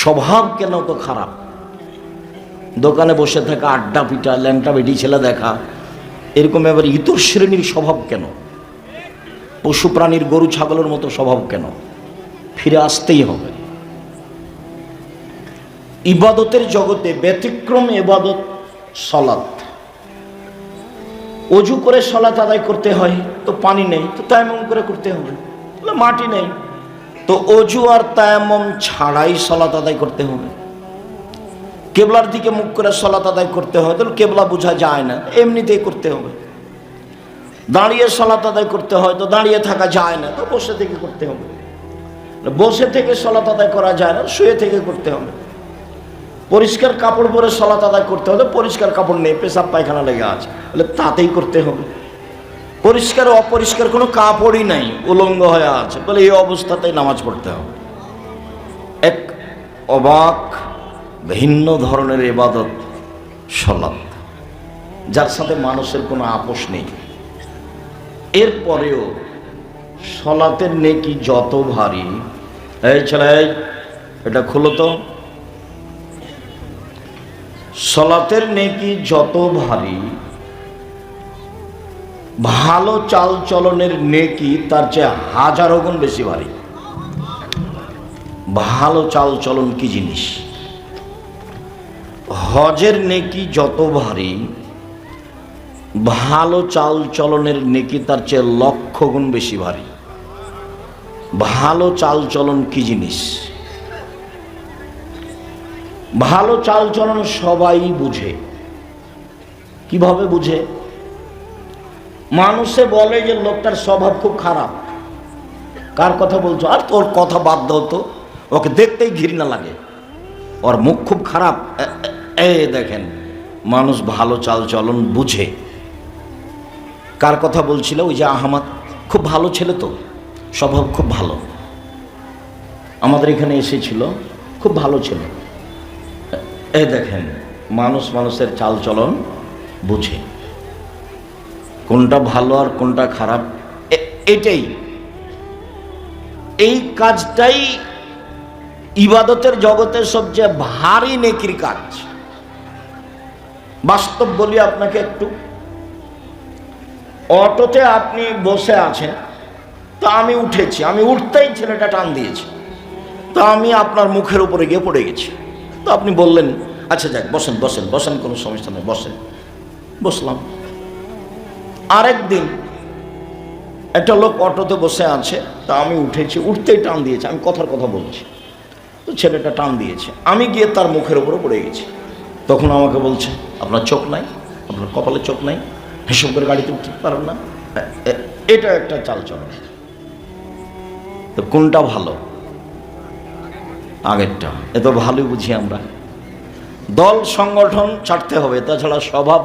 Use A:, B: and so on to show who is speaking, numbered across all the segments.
A: স্বভাব কেন তো খারাপ? দোকানে বসে থাকা, আড্ডা পিটা, ল্যাংটা বেটি ছেলে দেখা, এরকম এবার ইতর শ্রেণীর স্বভাব কেন? পশু প্রাণীর গরু ছাগলের মতো স্বভাব কেন? ফিরে আসতেই হবে। ইবাদতের জগতে ব্যতিক্রম ইবাদত সালাত। অজু করে সালাত আদায় করতে হয়, তো পানি নেই, তো তায়াম্মুম করে করতে হবে। মাটি নেই, তো অজু আর তায়াম্মুম ছাড়াই সালাত আদায় করতে হবে। কেবলার দিকে মুখ করে সালাত আদায় করতে হয়, তাহলে কেবলা বোঝা যায় না, এমনিতেই করতে হবে। দাঁড়িয়ে সালাত আদায় করতে হয়, তো দাঁড়িয়ে থাকা যায় না, তো বসে থেকে করতে হবে। বসে থেকে সালাত আদায় করা যায় না, শুয়ে থেকে করতে হবে। পরিষ্কার কাপড় পরে সালাত আদায় করতে হবে, পরিষ্কার কাপড় নেই, পেশাব পায়খানা লেগে আছে, তাহলে তাতেই করতে হবে। পরিষ্কার অপরিষ্কার কোনো কাপড়ই নাই, উলঙ্গ হয়ে আছে, বলে এই অবস্থাতেই নামাজ পড়তে হবে। এক অবাক ভিন্ন ধরনের ইবাদত সালাত, যার সাথে মানুষের কোনো আপোষ নেই। এরপরেও সালাতের নেকি যত ভারী, এই ছেলে এটা খুলো তো, সালাতের নেকি যত ভারী, ভালো চাল চলনের নেকি তার চেয়ে হাজারো গুণ বেশি ভারী। ভালো চাল চলন কি জিনিস? হজের নেকি যত ভারী, ভালো চাল চলনের নেকি তার চেয়ে লক্ষ গুণ বেশি ভারী। ভালো চাল চলন কি জিনিস? ভালো চাল চলন সবাই বুঝে। কিভাবে বুঝে? মানুষে বলে যে লোকটার স্বভাব খুব খারাপ। কার কথা বলছো? আর তোর কথা বাদ দাও তো, ওকে দেখতেই ঘৃণা লাগে, ওর মুখ খুব খারাপ। দেখেন, মানুষ ভালো চাল চলন বুঝে। কার কথা বলছিল? ওই যে আহমদ, খুব ভালো ছেলে তো, স্বভাব খুব ভালো, আমাদের এখানে এসেছিল, খুব ভালো ছেলে। দেখেন, মানুষ মানুষের চাল চলন বুঝে, কোনটা ভালো আর কোনটা খারাপ। এটাই, এই কাজটাই ইবাদতের জগতের সবচেয়ে ভারী নেকির কাজ। বাস্তব বলি আপনাকে একটু, অটোতে আপনি বসে আছেন, তো আমি উঠেছি, আমি উঠতেই ছেলেটা টান দিয়েছি, তো আমি আপনার মুখের উপরে গিয়ে পড়ে গেছি। তো আপনি বললেন, আচ্ছা যাক, বসেন বসেন বসেন, কোনো সমস্যা নেই, বসেন। বসলাম। আরেক দিন একটা লোক অটোতে বসে আছে, তা আমি উঠেছি, উঠতেই টান দিয়েছে, আমি কথার কথা বলছি, তো ছেলেটা টান দিয়েছে, আমি গিয়ে তার মুখের উপরে পড়ে গেছি। তখন আমাকে বলছে, আপনার চোখ নাই, আপনার কপালে চোখ নাই, হিসেব করে গাড়িতে উঠতে পারেন না। এটা একটা চাল চলন। তো কোনটা ভালো? আগেরটা। এ তো ভালোই বুঝি আমরা। দল সংগঠন ছাড়তে হবে, তাছাড়া স্বভাব,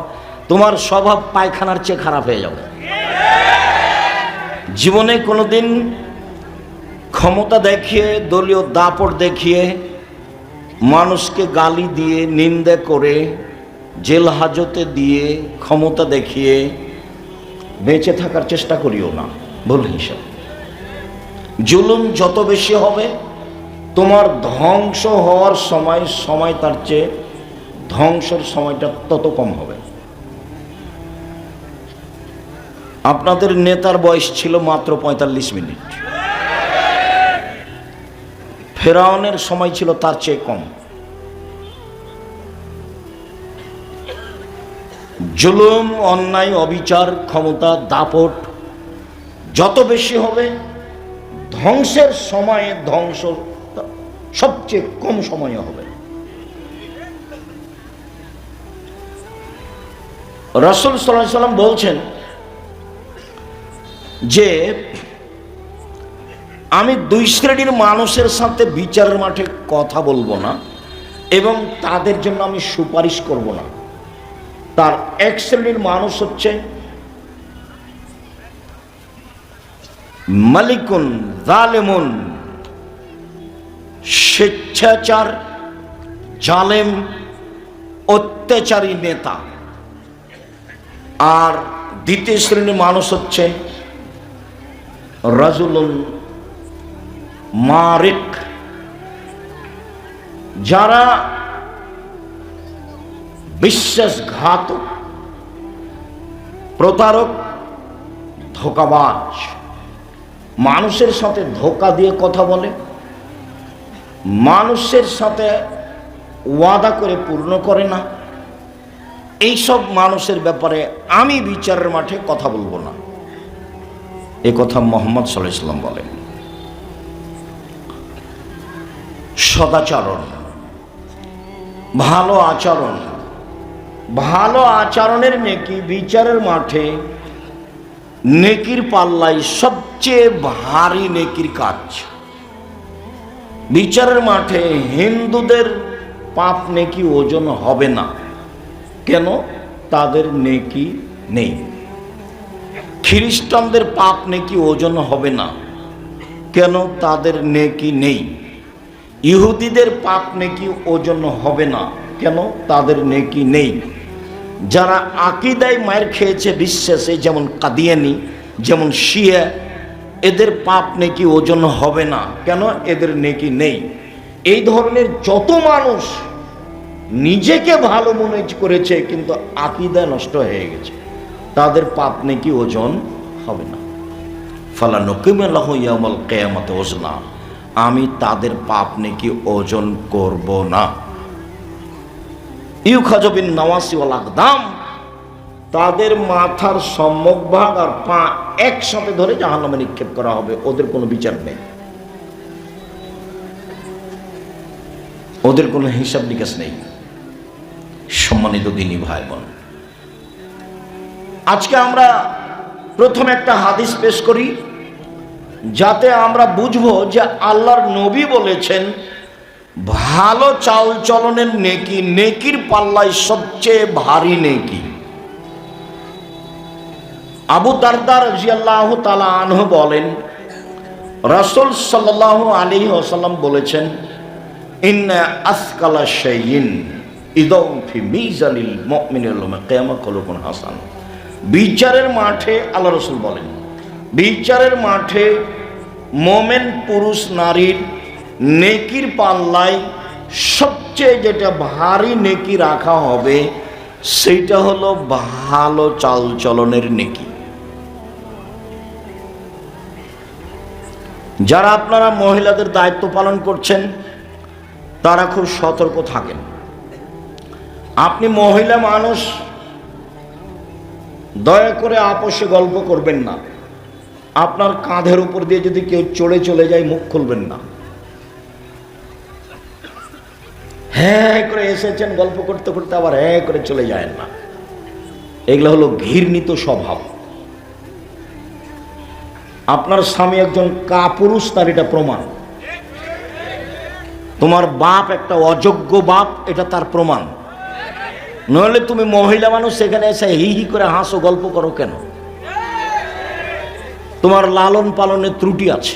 A: তোমার স্বভাব পায়খানার চেয়ে খারাপ হয়ে যাবে। জীবনে কোনোদিন ক্ষমতা দেখিয়ে, দলীয় দাপট দেখিয়ে, মানুষকে গালি দিয়ে, নিন্দে করে, জেল হাজতে দিয়ে, ক্ষমতা দেখিয়ে বেঁচে থাকার চেষ্টা করিও না, ভুল হিসাব। জুলুম যত বেশি হবে, তোমার ধ্বংস হওয়ার সময় তার চেয়ে ধ্বংসের সময়টা তত কম হবে। আপনাদের নেতার বয়স ছিল মাত্র ৪৫ মিনিট, ফেরাউনের সময় ছিল তার চেয়ে কম। জুলুম, অন্যায়, অবিচার, ক্ষমতা, দাপট যত বেশি হবে, ধ্বংসের সময়ে ধ্বংস সবচেয়ে কম সময়ে হবে। রাসূল সাল্লাল্লাহু আলাইহি ওয়াসাল্লাম বলছেন যে আমি দুই শ্রেণীর মানুষের সাথে বিচারের মাঠে কথা বলবো না এবং তাদের জন্য আমি সুপারিশ করব না। তার এক শ্রেণীর মানুষ হচ্ছে মালিকুন জালেমুন, স্বেচ্ছাচার, জালেম, অত্যাচারী নেতা। আর দ্বিতীয় শ্রেণীর মানুষ হচ্ছে রাজুলুন মারিক, যারা বিশ্বাসঘাতক, প্রতারক, ধোঁকাবাজ, মানুষের সাথে ধোঁকা দিয়ে কথা বলে, মানুষের সাথে ওয়াদা করে পূর্ণ করে না, এইসব মানুষের ব্যাপারে আমি বিচারের মাঠে কথা বলবো না, এ কথা মুহাম্মদ সাল্লাল্লাহু আলাইহি ওয়াসাল্লাম বলেন। সদাচরণ, ভালো আচরণ, ভালো আচরণের নেকি বিচারের মাঠে নেকির পাল্লায় সবচেয়ে ভারী নেকির কাজ। বিচারের মাঠে হিন্দুদের পাপ নেকি ওজন হবে না। কেন? তাদের নেকি নেই। খ্রিস্টানদের পাপ নেকি ওজন হবে না। কেন? তাদের নেকি নেই। ইহুদিদের পাপ নেকি ওজন হবে না। কেন? তাদের নেকি নেই। যারা আকীদায় মায়ের খেয়েছে বিশ্বাসে, যেমন কাদিয়ানি, যেমন শিয়া, এদের পাপ নেকি ওজন হবে না। কেন? এদের নেকি নেই। এই ধরনের যত মানুষ নিজেকে ভালো মনে করেছে কিন্তু আকীদা নষ্ট হয়ে গেছে, তাদের পাপ নেকি ওজন হবে না। ফালা নুকিমু লাহু ইয়াউমাল কিয়ামাতি ওজনা, আমি তাদের পাপ নেকি ওজন করব না। ইউখাযু বিন নাওয়াসি ওয়াল আকদাম, তাদের মাথার সম্মুখভাগ আর পা একসাথে ধরে জাহান্নামে নিক্ষেপ করা হবে। ওদের কোনো বিচার নেই, ওদের কোনো হিসাব নিকাশ নেই। সম্মানিত দ্বীনি ভাই বোন, আজকে আমরা প্রথমে একটা হাদিস পেশ করি যাতে আমরা বুঝবো যে আল্লাহর নবী বলেছেন ভালো চাল চলনের নেকি নেকির পাল্লায় সবচেয়ে ভারী নেকি। আবু দারদা রাদিয়াল্লাহু তাআলা আনহু বলেন, রাসূল সাল্লাল্লাহু আলাইহি ওয়াসাল্লাম বলেছেন, ইন্না আসকালা শাইইন ইদাউ ফি মিজানিল মুমিনিল কিয়ামা খুলুকুন হাসান। বিচারের মাঠে আল্লাহ রাসূল বলেন, বিচারের মাঠে মোমেন পুরুষ নারীর নেকির পাল্লায় সবচেয়ে যেটা ভারী নেকি রাখা হবে সেইটা হলো ভালো চালচলনের নেকি। যারা আপনারা মহিলাদের দায়িত্ব পালন করছেন তারা খুব সতর্ক থাকেন। আপনি মহিলা মানুষ, দয়া করে আপোষে গল্প করবেন না। আপনার কাঁধের উপর দিয়ে যদি কেউ চড়ে চলে যায় মুখ খুলবেন না। হ্যাঁ করে এসেছেন গল্প করতে করতে আবার হ্যাঁ করে চলে যায় না। এগুলো হলো ঘৃণিত স্বভাব। আপনার স্বামী একজন কাপুরুষ, তার এটা প্রমাণ। তোমার বাপ একটা অযোগ্য বাপ, এটা তার প্রমাণ। নইলে তুমি মহিলা মানুষ সেখানে এসে হি হি করে হাসো, গল্প করো কেন? তোমার লালন পালনের ত্রুটি আছে।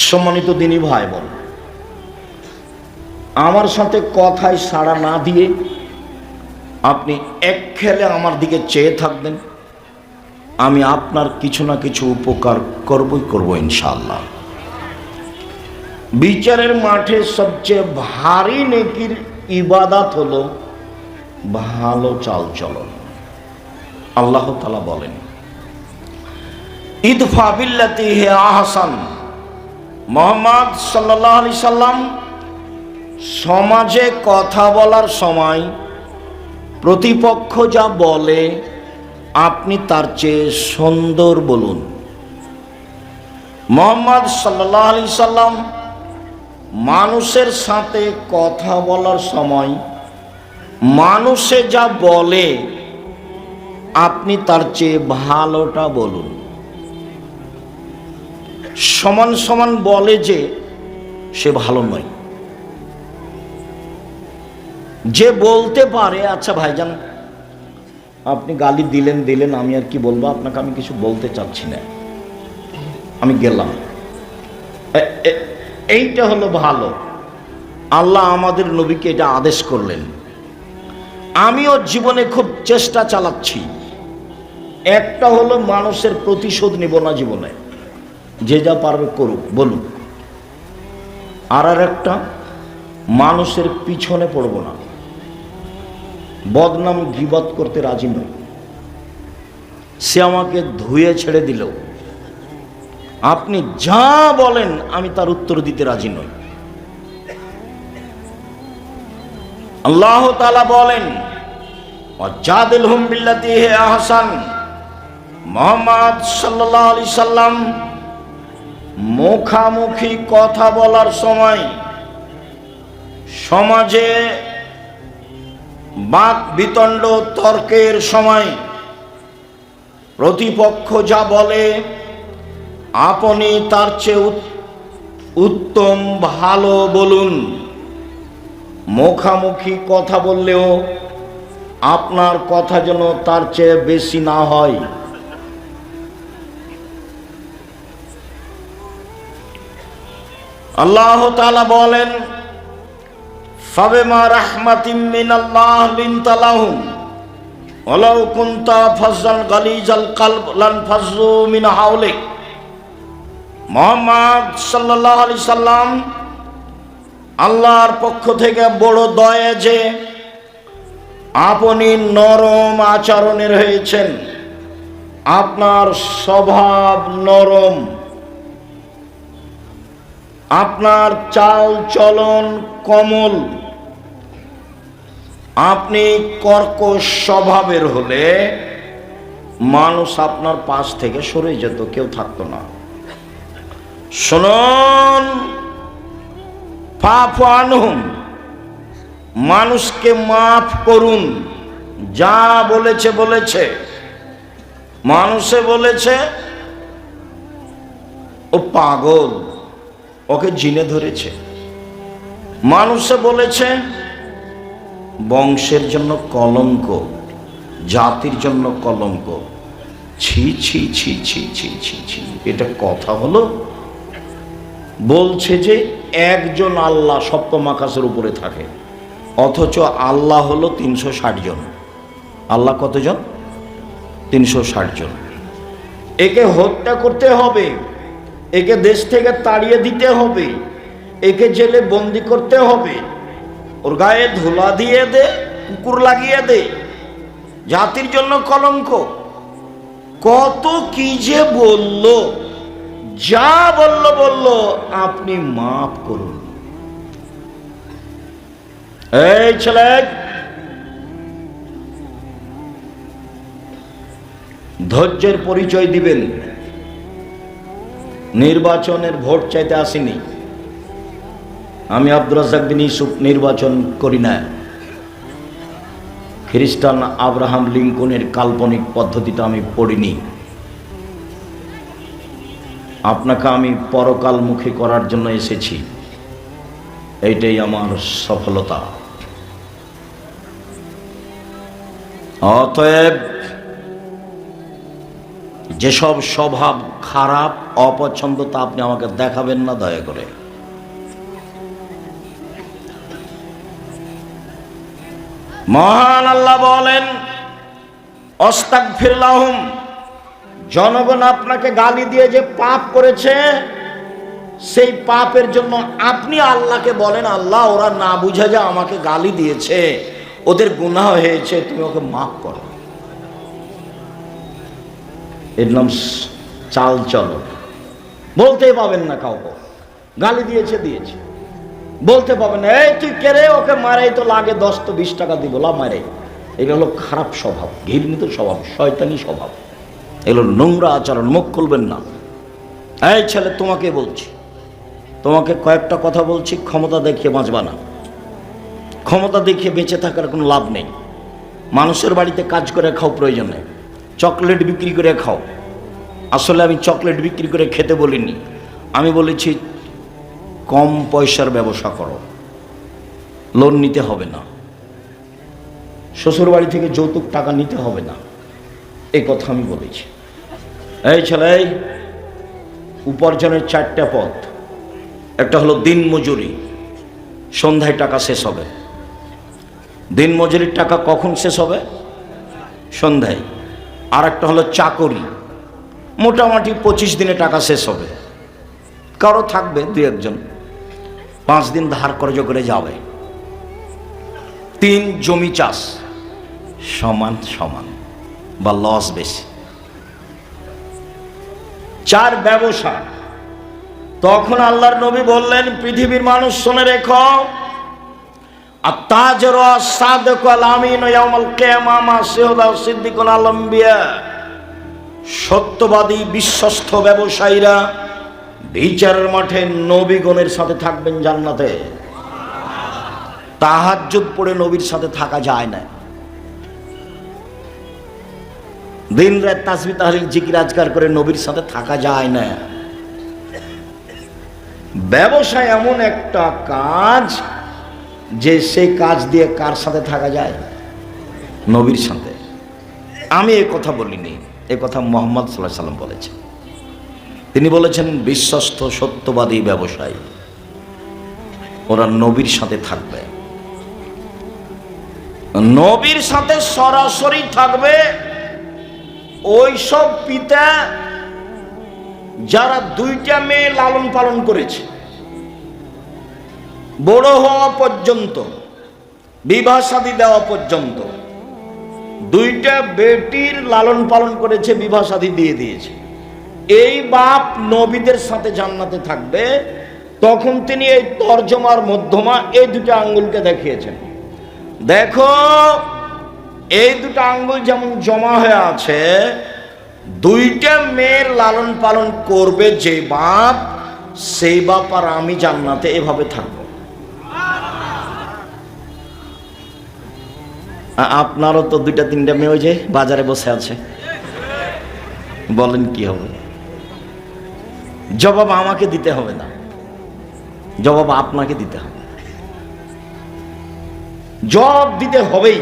A: সম্মানিত দ্বীনি ভাই বোন, আমার সাথে কথায় সাড়া না দিয়ে আপনি এক খেলে আমার দিকে চেয়ে থাকবেন, আমি আপনার কিছু না কিছু উপকার করবই করব ইনশাআল্লাহ। বিচারের মাঠে সবচেয়ে ভারী নেকির ইবাদত হলো ভালো চালচলন। আল্লাহ তাআলা বলেন, ইদফা বিল্লাতি হিয়া আহসান। মুহাম্মদ সাল্লাল্লাহু আলাইহি সাল্লাম সমাজে কথা বলার সময় প্রতিপক্ষ যা বলে আপনি তার চেয়ে সুন্দর বলুন। মুহাম্মদ সাল্লাল্লাহু আলাইহি সাল্লাম মানুষের সাথে কথা বলার সময় মানুষে যা বলে আপনি তার চেয়ে ভালোটা বলুন। সমান সমান বলে যে সে ভালো নয়। যে বলতে পারে, আচ্ছা ভাইজান আপনি গালি দিলেন, আমি আর কি বলবো, আপনাকে আমি কিছু বলতে চাচ্ছি না, আমি গেলাম, এইটা হলো ভালো। আল্লাহ আমাদের নবীকে এটা আদেশ করলেন। আমিও জীবনে খুব চেষ্টা চালাচ্ছি। একটা হলো মানুষের প্রতিশোধ নিব না জীবনে, যে যা পারবে করুক, বলুক। আর একটা, মানুষের পিছনে পড়ব না, বদনাম গীবত করতে রাজি নই। সে আমাকে ধুয়ে ছেড়ে দিল, আপনি যা বলেন আমি তার উত্তর দিতে রাজি নই। আল্লাহ তাআলা বলেন, ওয়াজাদিলহুম বিল্লাতী হিয়া আহসান। মুহাম্মদ সাল্লাল্লাহু আলাইহি সাল্লাম মুখামুখি কথা বলার সময়, সমাজে বাক বিতণ্ড তর্কের সময় প্রতিপক্ষ যা বলে আপনি তার চেয়ে উত্তম ভালো বলুন। মুখামুখি কথা বললেও আপনার কথা যেন তার চেয়ে বেশি না হয়। আল্লাহ তাআলা বলেন, ফাবিমা রাহমাতিম মিনাল্লাহ লিনতা লাহুম ওয়ালাউ কুনতা ফাজ্জান গালিজাল কলব লানফাজ্জু মিন হাওলিক। মুহাম্মদ সাল্লাল্লাহু আলাইহি সাল্লাম আল্লাহর পক্ষ থেকে বড় দয়া যে আপনি নরম আচরণের হয়েছেন, আপনার স্বভাব নরম, আপনার চাল চলন কোমল। আপনি কর্কশ স্বভাবের হলে মানুষ আপনার পাশ থেকে সরে যেত, কেউ থাকতো না। শুনুন, ফাফু আনহুম, মানুষকে মাফ করুন। যা বলেছে বলেছে, মানুষে বলেছে ও পাগল, ওকে জিনে ধরেছে। মানুষে বলেছে বংশের জন্য কলঙ্ক, জাতির জন্য কলঙ্ক। ছি ছি ছি ছি ছি ছি ছি, এটা কথা হলো? বলছে যে একজন আল্লাহ সপ্তম আকাশের উপরে থাকে, অথচ আল্লাহ হলো 360 জন। আল্লাহ কতজন? 360 জন। একে হত্যা করতে হবে, একে দেশ থেকে তাড়িয়ে দিতে হবে, একে জেলে বন্দি করতে হবে, ওর গায়ে ধুলা দিয়ে দে, কুকুর লাগিয়ে দে, জাতির জন্য কলঙ্ক। কত কি যে বলল, যা বলল আপনি মাফ করুন। এই ছেলে, ধৈর্যের পরিচয় দিবেন। নির্বাচনের ভোট চাইতে আসিনি আমি। আব্দুর রাজ্জাক বিন ইউসুফ নির্বাচন করি না। খ্রিস্টান আব্রাহাম লিঙ্কনের কাল্পনিক পদ্ধতিটা আমি পড়িনি। আপনাকে আমি পরকালমুখী করার জন্য এসেছি, এইটাই আমার সফলতা। অতএব যেসব স্বভাব খারাপ, অপছন্দ, তা আপনি আমাকে দেখাবেন না দয়া করে। মহান আল্লাহ বলেন, আস্তাগফির লাহুম, জনগণ আপনাকে গালি দিয়ে যে পাপ করেছে, সেই পাপের জন্য আপনি আল্লাহকে বলেন, আল্লাহ ওরা না বুঝে যে আমাকে গালি দিয়েছে, ওদের গুনাহ হয়েছে, তুমি ওকে মাফ করো। এর নাম চাল চলো। বলতেই পাবেন না কাউকে, গালি দিয়েছে দিয়েছে, বলতে পাবেন না এই তুই কে রে, ওকে মারে তো লাগে 10 তো 20 টাকা দিব, লা মারে। এগুলো হলো খারাপ স্বভাব, ঘৃণিত স্বভাব, শয়তানি স্বভাব, এগুলো নোংরা আচরণ। মুখ খুলবেন না। এই ছেলে, তোমাকে বলছি, তোমাকে কয়েকটা কথা বলছি, ক্ষমতা দেখিয়ে বাঁচবা না। ক্ষমতা দেখিয়ে বেঁচে থাকার কোনো লাভ নেই। মানুষের বাড়িতে কাজ করে খাও, প্রয়োজন নেই। চকলেট বিক্রি করে খাও। আসলে আমি চকলেট বিক্রি করে খেতে বলিনি, আমি বলেছি কম পয়সার ব্যবসা করো, লোন নিতে হবে না, শ্বশুর বাড়ি থেকে যৌতুক টাকা নিতে হবে না, এই কথা আমি বলেছি। এই ছেলে, উপার্জনের 4টা পথ। একটা হলো দিন মজুরি, সন্ধ্যায় টাকা শেষ হবে। দিন মজুরির টাকা কখন শেষ হবে? সন্ধ্যায়। আর একটা হলো চাকরি, মোটামুটি 25 দিনে টাকা শেষ হবে, কারো থাকবে 2-1 জন। 5 দিন ধার কর্জ করে যাবে। 3 জমি চাষ সমান সমান বা লস বেশি। 4 ব্যবসা। তখন আল্লাহর নবী বললেন, পৃথিবীর মানুষ শুনে রেখো, আত-তাজির আস-সাদিক ওয়াল আমিন ইয়াউমাল কিয়ামাহ মা শুহাদা ওয়াস সিদ্দিকুন আল আম্বিয়া। সত্যবাদী বিশ্বস্ত ব্যবসায়ীরা বিচারের মাঠে নবীগণের সাথে থাকবেন জান্নাতে। তাহাজ্জুদ পড়ে নবীর সাথে থাকা যায় না। দিন রাত তাসবিহ তাহলিল জিকির আজকার করে নবীর সাথে থাকা যায় না। ব্যবসা এমন একটা কাজ যে সেই কাজ দিয়ে কার সাথে থাকা যায়? নবীর সাথে। আমি এ কথা বলিনি, এ কথা মুহাম্মদ সাল্লাল্লাহু আলাইহি সাল্লাম বলেছেন। তিনি বলেছেন বিশ্বস্ত সত্যবাদী ব্যবসায়ী ওরা নবীর সাথে থাকবে। নবীর সাথে সরাসরি থাকবে ওই সব পিতা যারা 2টা মেয়ে লালন পালন করেছে বড় হওয়া পর্যন্ত, বিবাহ শাদী দেওয়া পর্যন্ত। 2টা বেটির লালন পালন করেছে, বিবাহ শাদী দিয়ে দিয়েছে। এই বাপ নবীদের সাথে জান্নাতে থাকবে। তখন তিনি এই তরজমার মধ্যমা এই 2টা আঙ্গুলকে দেখিয়েছেন, দেখো এই 2টা আঙ্গুল যেমন জমা হয়ে আছে, 2টা মেয়ের লালন পালন করবে যে বাপ, সেই বাপ আর আমি জান্নাতে এভাবে থাকবো। আপনারও তো 2টা-3টা মেয়ে ওই যে বাজারে বসে আছে, বলেন কি হবে? জবাব আমাকে দিতে হবে না, জবাব আপনাকে দিতে হবে। জবাব দিতে হবেই,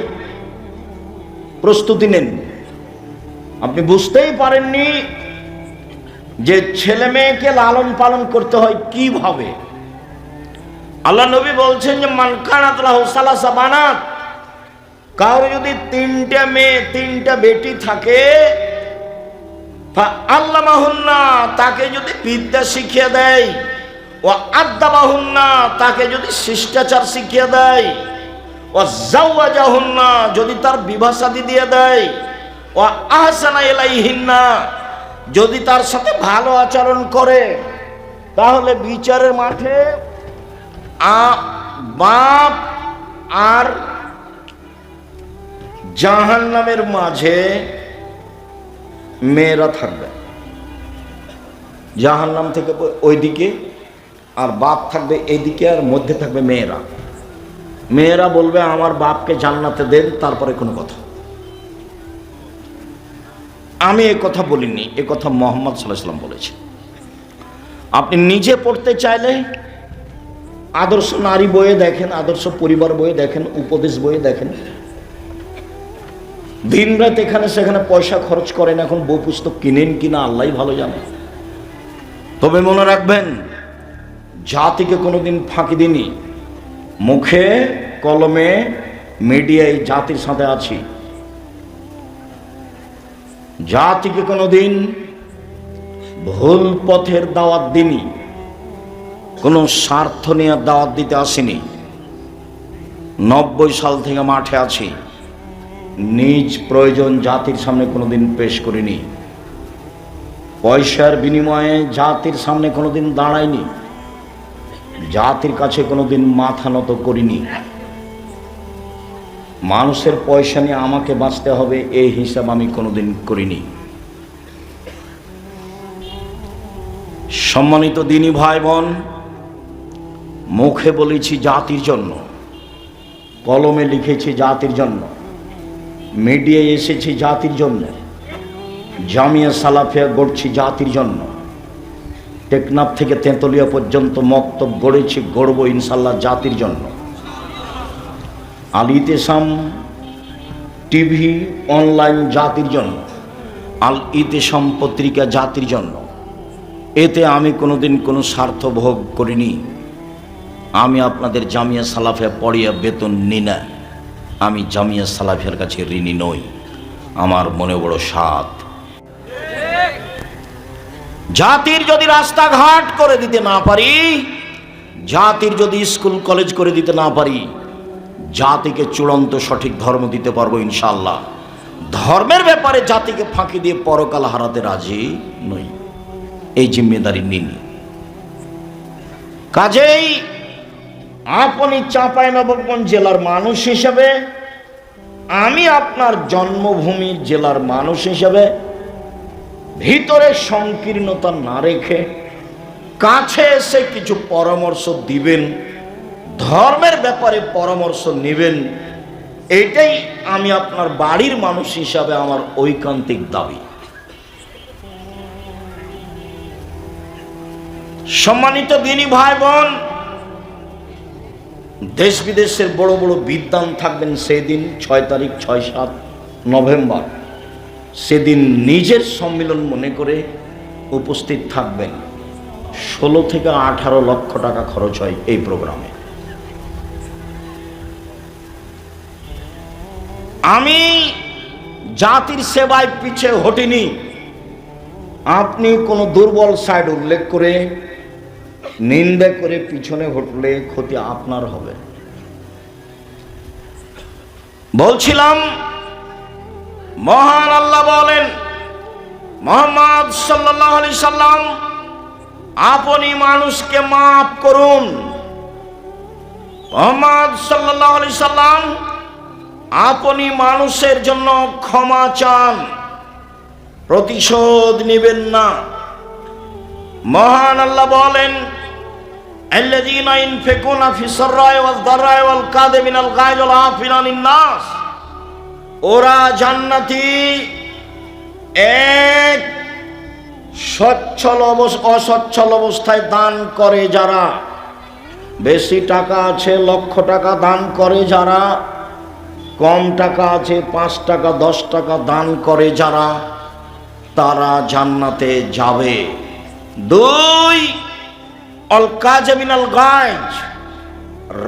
A: প্রস্তুতি নেন। আপনি বুঝতেই পারেননি যে ছেলে মেয়েকে লালন পালন করতে হয় কিভাবে। আল্লাহ নবী বলছেন যে মান কানাত লাহু সালাসা বানাত, কারো যদি 3টা মেয়ে 3টা বেটি থাকে, আল্লামাহুন্না, তাকে যদি বিদ্যা শিখিয়ে দেয়, ও আদাবাহুন্না, তাকে যদি শিষ্টাচার শিখিয়ে দেয়, ও জাওয়াজাহুন্না, যদি তার বিবাহ শাদী দিয়ে দেয়, ও আহসানা ইলাইহিন্না, যদি তার সাথে ভালো আচরণ করে, তাহলে বিচারের মাঠে বাপ আর জাহান্নামের মাঝে মেয়েরা থাকবে। জাহান্নাম থেকে ওইদিকে আর বাপ থাকবে এইদিকে, আর মধ্যে থাকবে মেয়েরা। মেয়েরা বলবে আমার বাপকে জান্নাতে দেন, তারপরে কোনো কথা। আমি এ কথা বলিনি, এ কথা মুহাম্মদ সাল্লাল্লাহু আলাইহি ওয়াসাল্লাম বলেছে। আপনি নিজে পড়তে চাইলে আদর্শ নারী বইয়ে দেখেন, আদর্শ পরিবার বইয়ে দেখেন, উপদেশ বইয়ে দেখেন। দিন রাত এখানে সেখানে পয়সা খরচ করেন, এখন বই পুস্তক কিনেন কিনা আল্লাহই ভালো জানে। তবে মনে রাখবেন, জাতিকে কোনোদিন ফাঁকি দিইনি। মুখে কলমে মিডিয়ায় জাতির সাথে আছি। জাতিকে কোনোদিন ভুল পথের দাওয়াত দিইনি, কোনো স্বার্থ নিয়ে দাওয়াত দিতে আসিনি। 90 সাল থেকে মাঠে আছি, নিজ প্রয়োজন জাতির সামনে কোনোদিন পেশ করিনি। পয়সার বিনিময়ে জাতির সামনে কোনোদিন দাঁড়াইনি, জাতির কাছে কোনোদিন মাথা নত করিনি। মানুষের পয়সা নিয়ে আমাকে বাঁচতে হবে এই হিসাব আমি কোনোদিন করিনি। সম্মানিত দিনী ভাই বোন, মুখে বলেছি জাতির জন্য, কলমে লিখেছি জাতির জন্য, মিডিয়ায় এসেছি জাতির জন্য, জামিয়া সালাফিয়া গড়ছি জাতির জন্য, টেকনাফ থেকে তেঁতুলিয়া পর্যন্ত মক্তব গড়েছি, গড়ব ইনশাল্লাহ জাতির জন্য। আল ইতিসাম টিভি অনলাইন জাতির জন্য, আল ইতিসাম পত্রিকা জাতির জন্য। এতে আমি কোনোদিন কোনো স্বার্থ ভোগ করিনি। আমি আপনাদের জামিয়া সালাফিয়া পড়িয়া বেতন নিই না, আমি জামিয়া সালাফিয়ার কাছে ঋণী নই। আমার মনে বড় সাধ। জাতির যদি রাস্তাঘাট করে দিতে না পারি, জাতির যদি স্কুল কলেজ করে দিতে না পারি, জাতিকে চূড়ান্ত সঠিক ধর্ম দিতে পারবো ইনশাআল্লাহ। ধর্মের ব্যাপারে জাতিকে ফাঁকি দিয়ে পরকাল হারাতে রাজি নই, এই জিম্মেদারি নিন। কাজেই আপনি চাঁপাইনবাবগঞ্জ জেলার মানুষ হিসেবে, আমি আপনার জন্মভূমির জেলার মানুষ হিসেবে ভিতরে সংকীর্ণতা না রেখে কাছে এসে কিছু পরামর্শ দিবেন, ধর্মের ব্যাপারে পরামর্শ নেবেন, এটাই আমি আপনার বাড়ির মানুষ হিসাবে আমার ঐকান্তিক দাবি। সম্মানিত দিনী ভাই বোন, দেশ বিদেশের বড় বড় বিদ্বান থাকবেন সেদিন 6 তারিখ 6-7 নভেম্বর, সেদিন নিজের সম্মেলন মনে করে উপস্থিত থাকবেন। 16 থেকে 18 লক্ষ টাকা খরচ হয় এই প্রোগ্রামে। আমি জাতির সেবায় পিছে হটিনি। আপনি কোনো দুর্বল সাইড উল্লেখ করে নিন্দা করে পিছনে হটলে ক্ষতি আপনার হবে। বলছিলাম, মহান আল্লাহ বলেন, মুহাম্মদ সাল্লাল্লাহু আলাইহি সাল্লাম, আপনি মানুষকে মাফ করুন। মুহাম্মদ সাল্লাল্লাহু আলাইহি সাল্লাম, আপনি মানুষের জন্য ক্ষমা চান, প্রতিশোধ নেবেন না। মহান আল্লাহ বলেন, আল্লাযীনা ইনফিকুনা ফিস সাররাই ওয়াজ দাররাই ওয়াল কাযিমিনাল গায়জ ওয়াল আফিনা আনিন নাস, ওরা জান্নাতি এক অসচ্ছল অবস্থায় দান করে যারা, বেশি টাকা আছে লক্ষ টাকা দান করে যারা, কম টাকা আছে 5 টাকা 10 টাকা দান করে যারা, তারা জান্নাতে যাবে। 2, অল কাযিমিনাল গায়জ,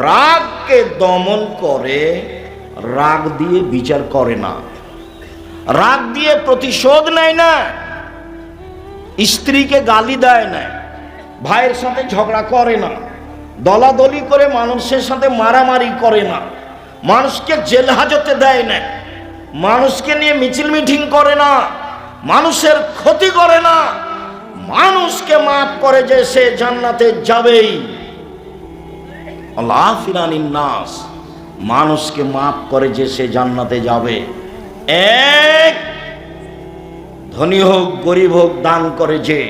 A: রাগকে দমন করে, রাগ দিয়ে বিচার করে না, রাগ দিয়ে প্রতিশোধ নেয় না, স্ত্রীকে গালি দেয় না, ভাইয়ের সাথে ঝগড়া করে না, দলাদলি করে মানুষের সাথে মারামারি করে না, মানুষকে জেল হাজতে দেয় না, মানুষকে নিয়ে মিছিল মিটিং করে না, মানুষের ক্ষতি করে না, মানুষকে মাফ করে যে সে জান্নাতে যাবেই। আল্লাহ ফিরানিন নাস, মানুষকে মাফ করে যে সে জান্নাতে যাবে। 1, ধনী হোক গরিব হোক দান করে যে।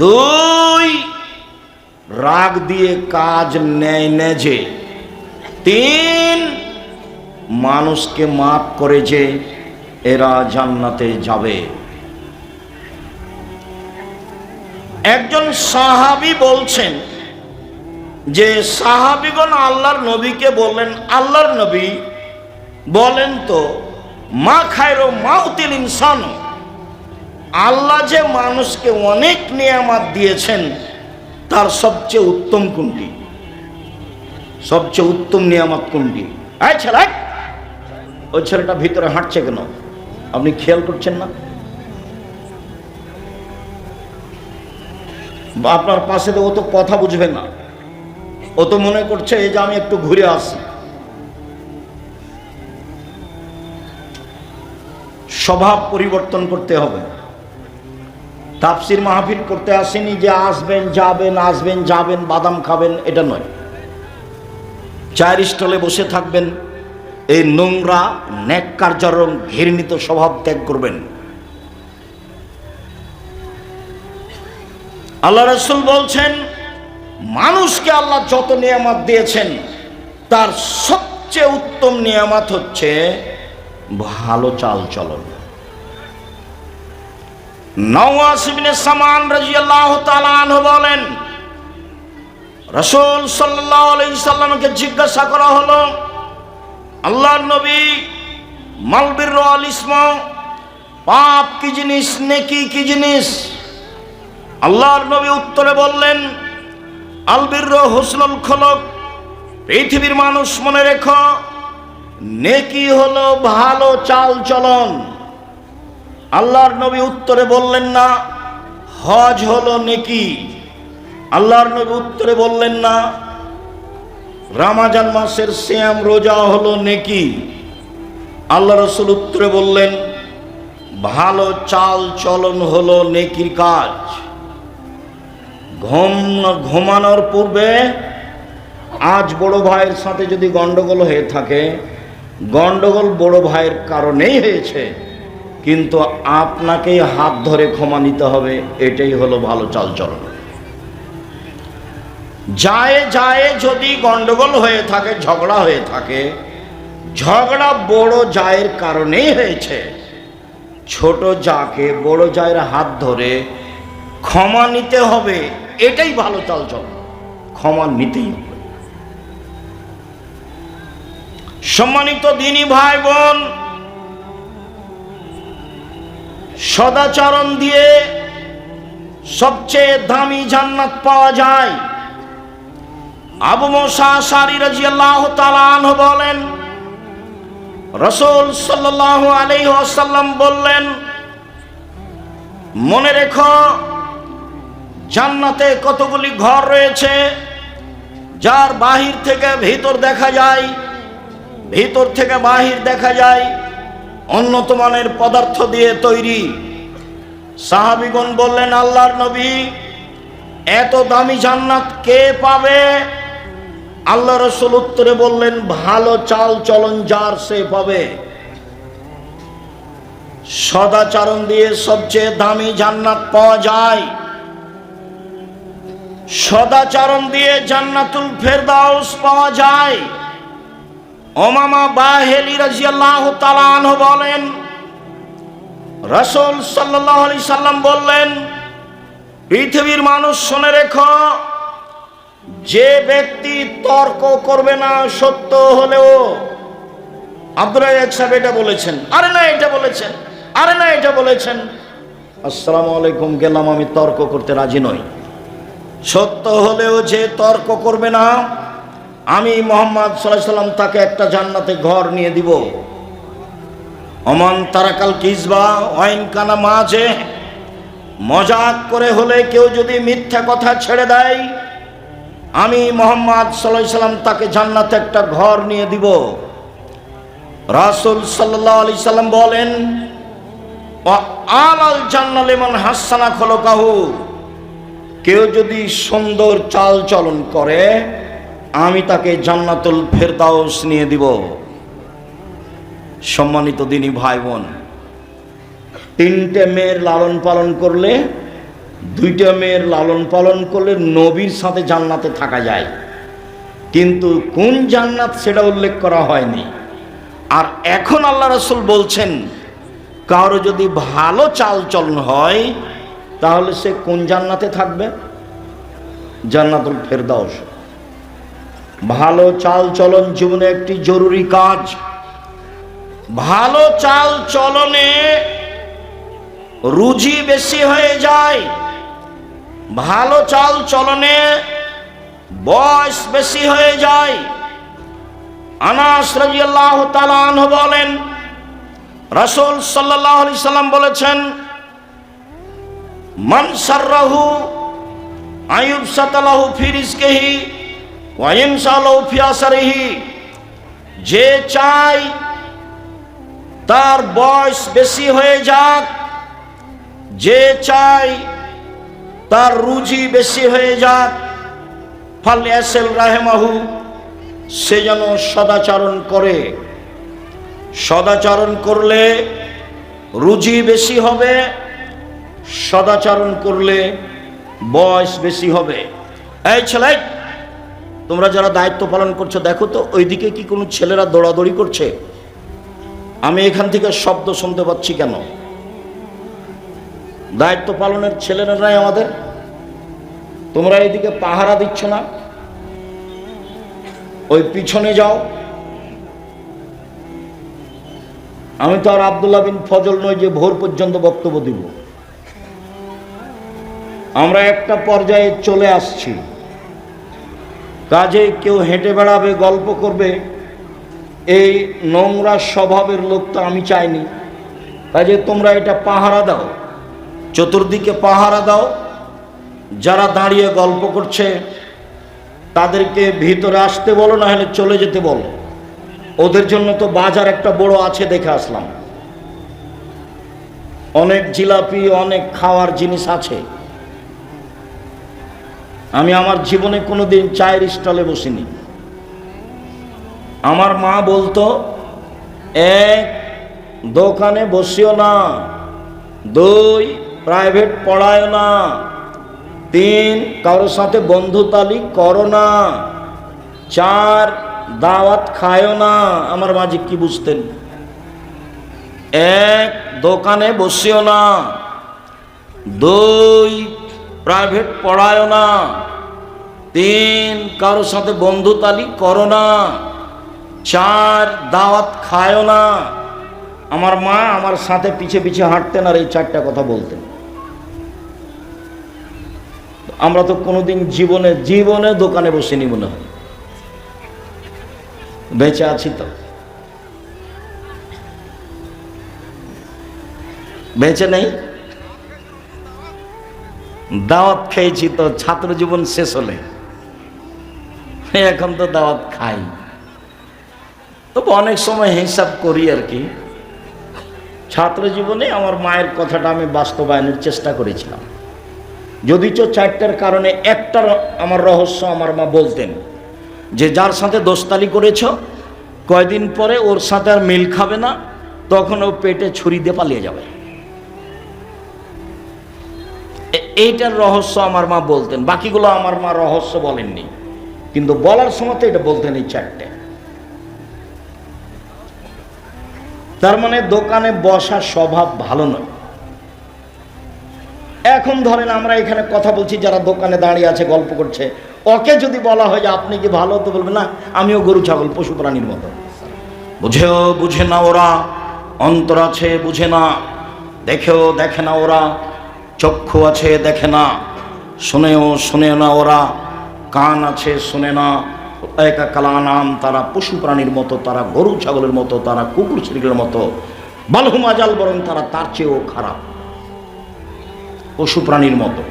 A: 2, রাগ দিয়ে কাজ নেয় না যে। 3, মানুষকে মাফ করে যে, এরা জান্নাতে যাবে। একজন সাহাবী বলছেন যে সাহাবীগণ আল্লাহর নবীকে বললেন, আল্লাহর নবী বলেন তো, মা খায়রু মাউতিল ইনসান, আল্লাহ যে মানুষকে অনেক নিয়ামত দিয়েছেন তার সবচেয়ে উত্তম কোনটি? সবচেয়ে উত্তম নিয়ামত কোনটি? এই ছেলে, ওই ছেলেটা ভিতরে হাঁটছে কেন? আপনি খেয়াল করছেন না? আপনার পাশে তো ও তো কথা বুঝবে না, ও তো মনে করছে এই যে আমি একটু ঘুরে আসি। স্বভাব পরিবর্তন করতে হবে। তাফসির মাহফিল করতে আসেনি যে আসবেন যাবেন আসবেন যাবেন বাদাম খাবেন, এটা নয়। চায়ের স্টলে বসে থাকবেন, এই নোংরা ন্যাক্কারজনক ঘৃণিত স্বভাব ত্যাগ করবেন। আল্লাহ রাসূল বলছেন, মানুষকে আল্লাহ যত নিয়ামত দিয়েছেন তার সবচেয়ে উত্তম নিয়ামত হচ্ছে ভালো চাল চলন। নওয়াস ইবনে সামান রাদিয়াল্লাহু তাআলা আনহু বলেন, রাসূল সাল্লাল্লাহু আলাইহি সাল্লামকে জিজ্ঞাসা করা হলো, আল্লাহর নবী, মাল বিররু আল ইসমা, পাপ কি জিনিস, নেকি কি জিনিস? আল্লাহর নবী উত্তরে বললেন, আল বিররু হুসনুল খুলুক, পৃথিবীর মানুষ মনে রেখো, নেকি হলো ভালো চাল চলন। আল্লাহর নবী উত্তরে বললেন না হজ হলো নেকি, আল্লাহর নবী উত্তরে বললেন না, রমজান মাসের সিয়াম রোজা হলো নেকি। আল্লাহ রাসূল উত্তরে বললেন, ভালো চাল চলন হলো নেকির কাজ। ঘুমানোর পূর্বে আজ বড় ভাইয়ের সাথে যদি গন্ডগোল হয়ে থাকে, গন্ডগোল বড় ভাইয়ের কারণেই হয়েছে, কিন্তু আপনাকেই হাত ধরে ক্ষমা নিতে হবে। এটাই হলো ভালো চাল চলন। যায় যায় যদি গন্ডগোল হয়ে থাকে, ঝগড়া হয়ে থাকে, ঝগড়া বড় জায়ের কারণেই হয়েছে, ছোট জাকে বড় জায়ের হাত ধরে ক্ষমা নিতে হবে। এটাই ভালো চাল চলন, ক্ষমা নিতেই হবে। সম্মানিত দিনী ভাই বোন, সদাচরণ দিয়ে সবচেয়ে দামি জান্নাত পাওয়া যায়। আবু মুসা আশআরী রাদিয়াল্লাহু তাআলা আনহু বলেন, রাসূল সাল্লাল্লাহু আলাইহি ওয়াসাল্লাম বললেন, মনে রেখো জান্নাতে কতগুলি ঘর রয়েছে, যার বাহির থেকে ভিতর দেখা যায়, ভিতর থেকে বাহির দেখা যায়, উন্নত মানের পদার্থ দিয়ে তৈরি। সাহাবীগণ বললেন, আল্লাহর নবী, এত দামি জান্নাত কে পাবে? আল্লাহ রাসূল উত্তরে বললেন, ভালো চাল চলন যার সে পাবে। সদাচরণ দিয়ে সবচেয়ে দামি জান্নাত পাওয়া যায়। সদাচরণ দিয়ে জান্নাতুল ফেরদাউস পাওয়া যায়। উমামা বাহিলি রাদিয়াল্লাহু তাআলা আনহু বলেন, রাসূল সাল্লাল্লাহু আলাইহি সাল্লাম বললেন, পৃথিবীর মানুষ শুনে রেখো, যে ব্যক্তি তর্ক করবে না সত্য হলেও। আব্দুর রাজ্জাক সাহেব এটা বলেছেন, আরে না এটা বলেছেন, আরে না এটা বলেছেন। আসসালামু আলাইকুম, গেলাম, আমি তর্ক করতে রাজি নই। সত্য হলেও যে তর্ক করবে না, আমি মুহাম্মদ সাল্লাল্লাহু আলাইহি সাল্লাম তাকে একটা জান্নাতে ঘর নিয়ে দিব। ওমান তারাকাল কিজবা ওয়াইন কানা মাঝে, মজাক করে হলে কেউ যদি মিথ্যা কথা ছেড়ে দেয়, আমি মুহাম্মদ সাল্লাল্লাহু আলাইহি সাল্লাম তাকে জান্নাতে একটা ঘর নিয়ে দিব। রাসূল সাল্লাল্লাহু আলাইহি সাল্লাম বলেন, ওয়া আলাল জান্নাহ লিমান হাসানা খলকাহু, কেউ যদি সুন্দর চাল চলন করে, আমি তাকে জান্নাতুল ফেরদাউস নিয়ে দিব। সম্মানিত দিনী ভাই বোন, তিনটে মেয়ের লালন পালন করলে, দুইটা মেয়ের লালন পালন করলে নবীর সাথে জান্নাতে থাকা যায়, কিন্তু কোন জান্নাত সেটা উল্লেখ করা হয়নি। আর এখন আল্লাহ রাসূল বলছেন, কারো যদি ভালো চাল চলন হয়, তাহলে সে কোন জান্নাতে থাকবে? জান্নাতুল ফেরদাউস। ভালো চাল চলন জীবনে একটি জরুরি কাজ। ভালো চাল চলনে রুজি বেশি হয়ে যায়, ভালো চাল চলনে বয়স বেশি হয়ে যায়। আনাস রাদিয়াল্লাহু তাআলা আনহু বলেন, রাসূল সাল্লাল্লাহু আলাইহি সাল্লাম বলেছেন, মান সাররাহু আইয়ুবসাতালাহু ফি রিজকিহি ওয়া ইনসালাহু ফি আসরিহি, যে চাই তার বয়স বেশি হয়ে যাক, যে চাই তার রুজি বেশি হয়ে যাক, ফালইয়াসিল রাহিমাহু, সে যেন সদাচরণ করে। সদাচরণ করলে রুজি বেশি হবে, সদাচরণ করলে বয়স বেশি হবে। এই ছেলে, তোমরা যারা দায়িত্ব পালন করছো, দেখো তো ওইদিকে কি কোনো ছেলেরা দৌড়াদৌড়ি করছে? আমি এখান থেকে শব্দ শুনতে পাচ্ছি কেন? দায়িত্ব পালনের ছেলেরা নাই আমাদের? তোমরা এইদিকে পাহারা দিচ্ছ না? ওই পিছনে যাও। আমি তো আর আব্দুল্লাহ বিন ফজল নই যে ভোর পর্যন্ত বক্তব্য দিব। আমরা একটা পর্যায়ে চলে আসছি, কাজে কেউ হেঁটে বেড়াবে, গল্প করবে, এই নোংরা স্বভাবের লোক তো আমি চাইনি। কাজে তোমরা এটা পাহারা দাও, চতুর্দিকে পাহারা দাও, যারা দাঁড়িয়ে গল্প করছে তাদেরকে ভিতরে আসতে বলো, না হলে চলে যেতে বলো। ওদের জন্য তো বাজার একটা বড় আছে, দেখে আসলাম। অনেক জিলাপি, অনেক খাওয়ার জিনিস আছে। আমি আমার জীবনে কোনোদিন চায়ের স্টলে বসিনি। আমার মা বলতো, এক, দোকানে বসিও না, দুই, প্রাইভেট পড়ায় না, তিন, কারোর সাথে বন্ধুতালি করো না, চার, দাওয়াত খায়ও না। আমার মাঝে কি বুঝতেন? এক, দোকানে বসিও না, দুই, প্রাইভেট পড়ায় না, তিন, কারোর সাথে বন্ধুতালি করো না, চার, দাওয়াত খায়ও না। আমার মা আমার সাথে পিছে পিছে হাঁটতেন আর এই চারটা কথা বলতেন। আমরা তো কোনোদিন জীবনে জীবনে দোকানে বসিনি মনে হয়। বেঁচে আছি তো? বেঁচে নেই? দাওয়াত খেয়েছি তো ছাত্র জীবন শেষ হলে, এখন তো দাওয়াত খাই। তবে অনেক সময় হিসাব করি আর কি। ছাত্র জীবনে আমার মায়ের কথাটা আমি বাস্তবায়নের চেষ্টা করেছিলাম, যদিচ চারটার কারণে একটার আমার রহস্য আমার মা বলতেন যে যার সাথে দোস্তালি করেছ কয়দিন পরে ওর সাথে আর মিল খাবে না, তখন ও পেটে ছুরি দিয়ে পালিয়ে যাবে। এইটার রহস্য আমার মা বলতেন। বাকিগুলো আমার মা রহস্য বলেননি, কিন্তু বলার সময় তো এটা বলতেন এই চারটে। তার মানে দোকানে বসার স্বভাব ভালো নয়। এখন ধরেন আমরা এখানে কথা বলছি, যারা দোকানে দাঁড়িয়ে আছে গল্প করছে, ওকে যদি বলা হয় যে আপনি কি ভালো, তো বলবে না আমিও গরু ছাগল পশু প্রাণীর মতো। বুঝেও বুঝে না ওরা, অন্তর আছে বুঝে না, দেখেও দেখে না ওরা, চক্ষু আছে দেখে না, শুনেও শুনে না ওরা, কান আছে শুনে না। একা কালা নাম, তারা পশু প্রাণীর মতো, তারা গরু ছাগলের মতো, তারা কুকুর শিরকের মতো, বালহুমাজাল, বরং তারা তার চেয়েও খারাপ, পশু প্রাণীর মতো,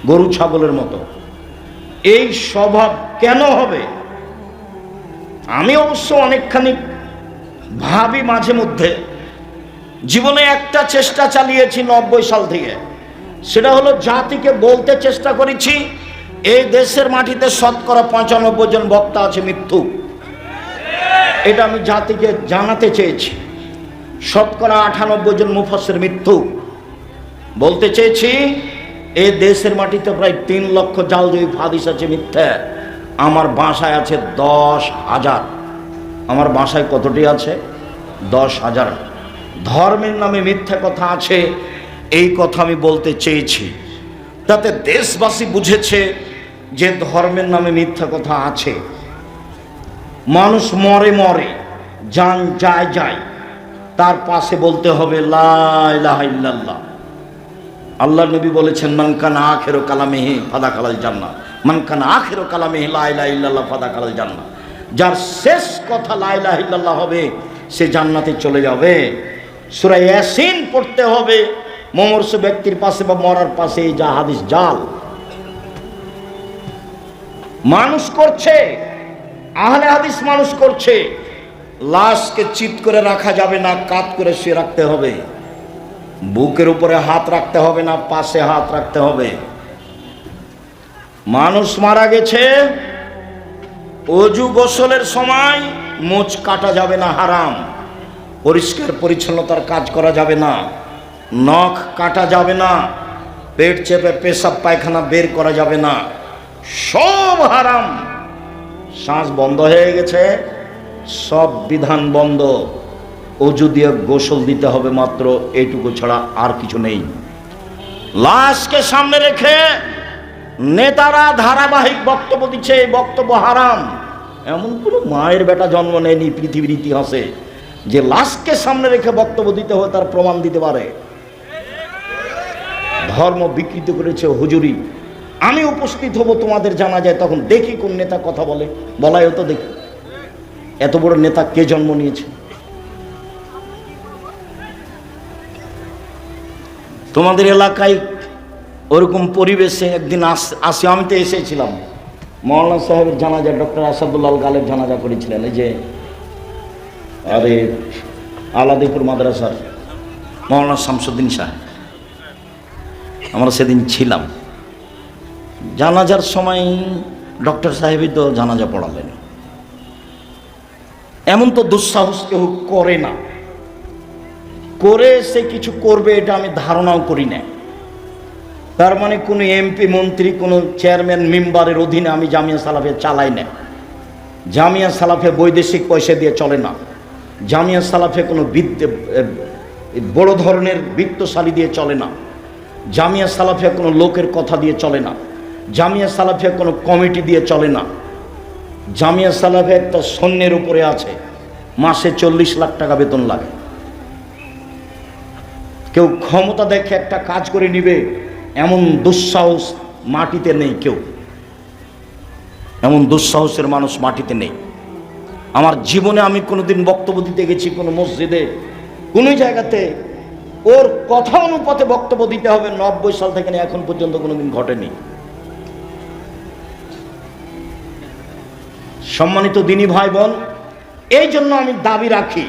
A: গরু ছাগলের মতো। এই স্বভাব কেন হবে? আমি অবশ্য অনেকখানি ভাবি মাঝে মধ্যে। জীবনে একটা চেষ্টা চালিয়েছি 90 সাল থেকে, সেটা হলো জাতিকে বলতে চেষ্টা করেছি এই দেশের মাটিতে শতকরা 95 জন বক্তা আছে মিথ্যুক। এটা আমি জাতিকে জানাতে চেয়েছি। শতকরা 98 জন মুফাসসির মিথ্যুক। বলতে চেয়েছি এই দেশের মাটিতে প্রায় 3 লক্ষ জালজয়ী হাদিস আছে মিথ্যা। আমার বাসায় আছে 10,000। আমার বাসায় কতটি আছে? 10,000। ধর্মের নামে মিথ্যা কথা আছে, এই কথা আমি বলতে চেয়েছি, তাতে দেশবাসী বুঝেছে যে ধর্মের নামে মিথ্যা কথা আছে। মানুষ মরে মরে, জান যায় যায়, তার পাশে বলতে হবে লা ইলাহা ইল্লাল্লাহ। আল্লাহ নবী বলেছেন মান কানা আখিরু কালামিহি ফাদাখালাল জান্নাহ, মান কানা আখিরু কালামিহি লা ইলাহা ইল্লাল্লাহ ফাদাখালাল জান্নাহ। যার শেষ কথা লা ইলাহা ইল্লাল্লাহ হবে সে জান্নাতে চলে যাবে। সূরা ইয়াসিন পড়তে হবে মমর্ষ ব্যক্তির পাশে বা মরার পাশে, এই যা হাদিস জাল। মানুষ করছে, আহলে হাদিস মানুষ করছে। লাশকে চিৎ করে রাখা যাবে না, কাত করে শুয়ে রাখতে হবে। বুকের উপরে হাত রাখতে হবে না, পাশে হাত রাখতে হবে। মানুষ মারা গেছে, অজু গোসলের সময় মোচ কাটা যাবে না, হারাম। পরিষ্কার পরিচ্ছন্নতার কাজ করা যাবে না, নখ কাটা যাবে না, পেট চেপে পেশাব পায়খানা বের করা যাবে না, সব হারাম। শ্বাস বন্ধ হয়ে গেছে, সব বিধান বন্ধ। অজু দিয়ে গোসল দিতে হবে মাত্র, এইটুকু ছাড়া আর কিছু নেই। লাশকে সামনে রেখে নেতারা ধারাবাহিক বক্তব্য দিচ্ছে, এই বক্তব্য হারাম। এমন কোনো মায়ের বেটা জন্ম নেয়নি পৃথিবীর ইতিহাসে যে লাশকে সামনে রেখে বক্তব্য দিতে হয় তার প্রমাণ দিতে পারে। ধর্ম বিকৃত করেছে হুজুরি। আমি উপস্থিত হব তোমাদের জানা যায়, তখন দেখি কোন নেতা কথা বলে, বলাই হতো দেখি এত বড় নেতা কে জন্ম নিয়েছে। তোমাদের এলাকায় ওরকম পরিবেশে একদিন আসি, আমি তো এসেছিলাম, মৌলানা সাহেবের জানাজা, ডক্টর আসাদুল্লাহ গালেব জানাজা করেছিলেন, এই যে আরে আলাদিপুর মাদ্রাসার মৌলানা শামসুদ্দিন সাহেব, আমরা সেদিন ছিলাম। জানাজার সময় ডক্টর সাহেবই তো জানাজা পড়ালেন। এমন তো দুঃসাহস কেউ করে না, করে সে কিছু করবে এটা আমি ধারণাও করি না। তার মানে কোনো এমপি মন্ত্রী কোনো চেয়ারম্যান মেম্বারের অধীনে আমি জামিয়া সালাফিয়া চালাই না। জামিয়া সালাফিয়া বৈদেশিক পয়সা দিয়ে চলে না। জামিয়া সালাফিয়া কোনো বড় ধরনের বৃত্তশালী দিয়ে চলে না। জামিয়া সালাফিয়া কোনো লোকের কথা দিয়ে চলে না। জামিয়া সালাফিয়া কোনো কমিটি দিয়ে চলে না। জামিয়া সালাফিয়া একটা সৈন্যের উপরে আছে, মাসে 40 লাখ টাকা বেতন লাগে। কেউ ক্ষমতা দেখে একটা কাজ করে নিবে এমন দুঃসাহস মাটিতে নেই, কেউ এমন দুঃসাহসের মানুষ মাটিতে নেই। আমার জীবনে আমি কোনোদিন বক্তব্য দিতে গেছি কোনো মসজিদে, কোনো জায়গাতে ওর কথা অনুপাতে বক্তব্য দিতে হবে 90 সাল থেকে এখন পর্যন্ত কোনোদিন ঘটেনি। সম্মানিত দিনী ভাই বোন, এই জন্য আমি দাবি রাখি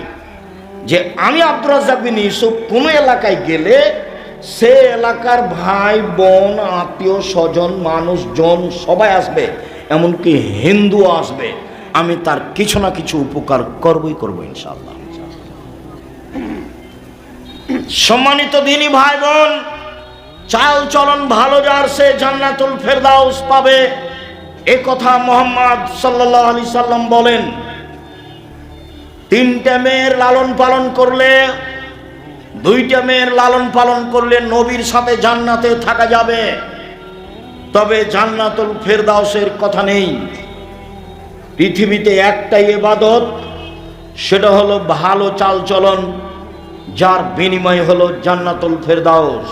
A: যে আমি আব্দুর রাজ্জাক বিন ইউসুফ কোনো এলাকায় গেলে সে এলাকার ভাই বোন আত্মীয় স্বজন মানুষজন সবাই আসবে, এমনকি হিন্দু আসবে, আমি তার কিছু না কিছু উপকার করবই করবো ইনশাআল্লাহ। সম্মানিত দিনী ভাই বোন, চাল চলন ভালো যার সে জান্নাতুল ফেরদাউস পাবে, এ কথা মুহাম্মদ সাল্লাল্লাহু আলাইহি সাল্লাম বলেন। 3টা মেয়ের লালন পালন করলে, 2টা মেয়ের লালন পালন করলে নবীর সাথে জান্নাতে থাকা যাবে, তবে জান্নাতুল ফেরদাউসের কথা নেই। পৃথিবীতে একটাই ইবাদত, সেটা হলো ভালো চাল চলন, যার বিনিময় হলো জান্নাতুল ফেরদাউস।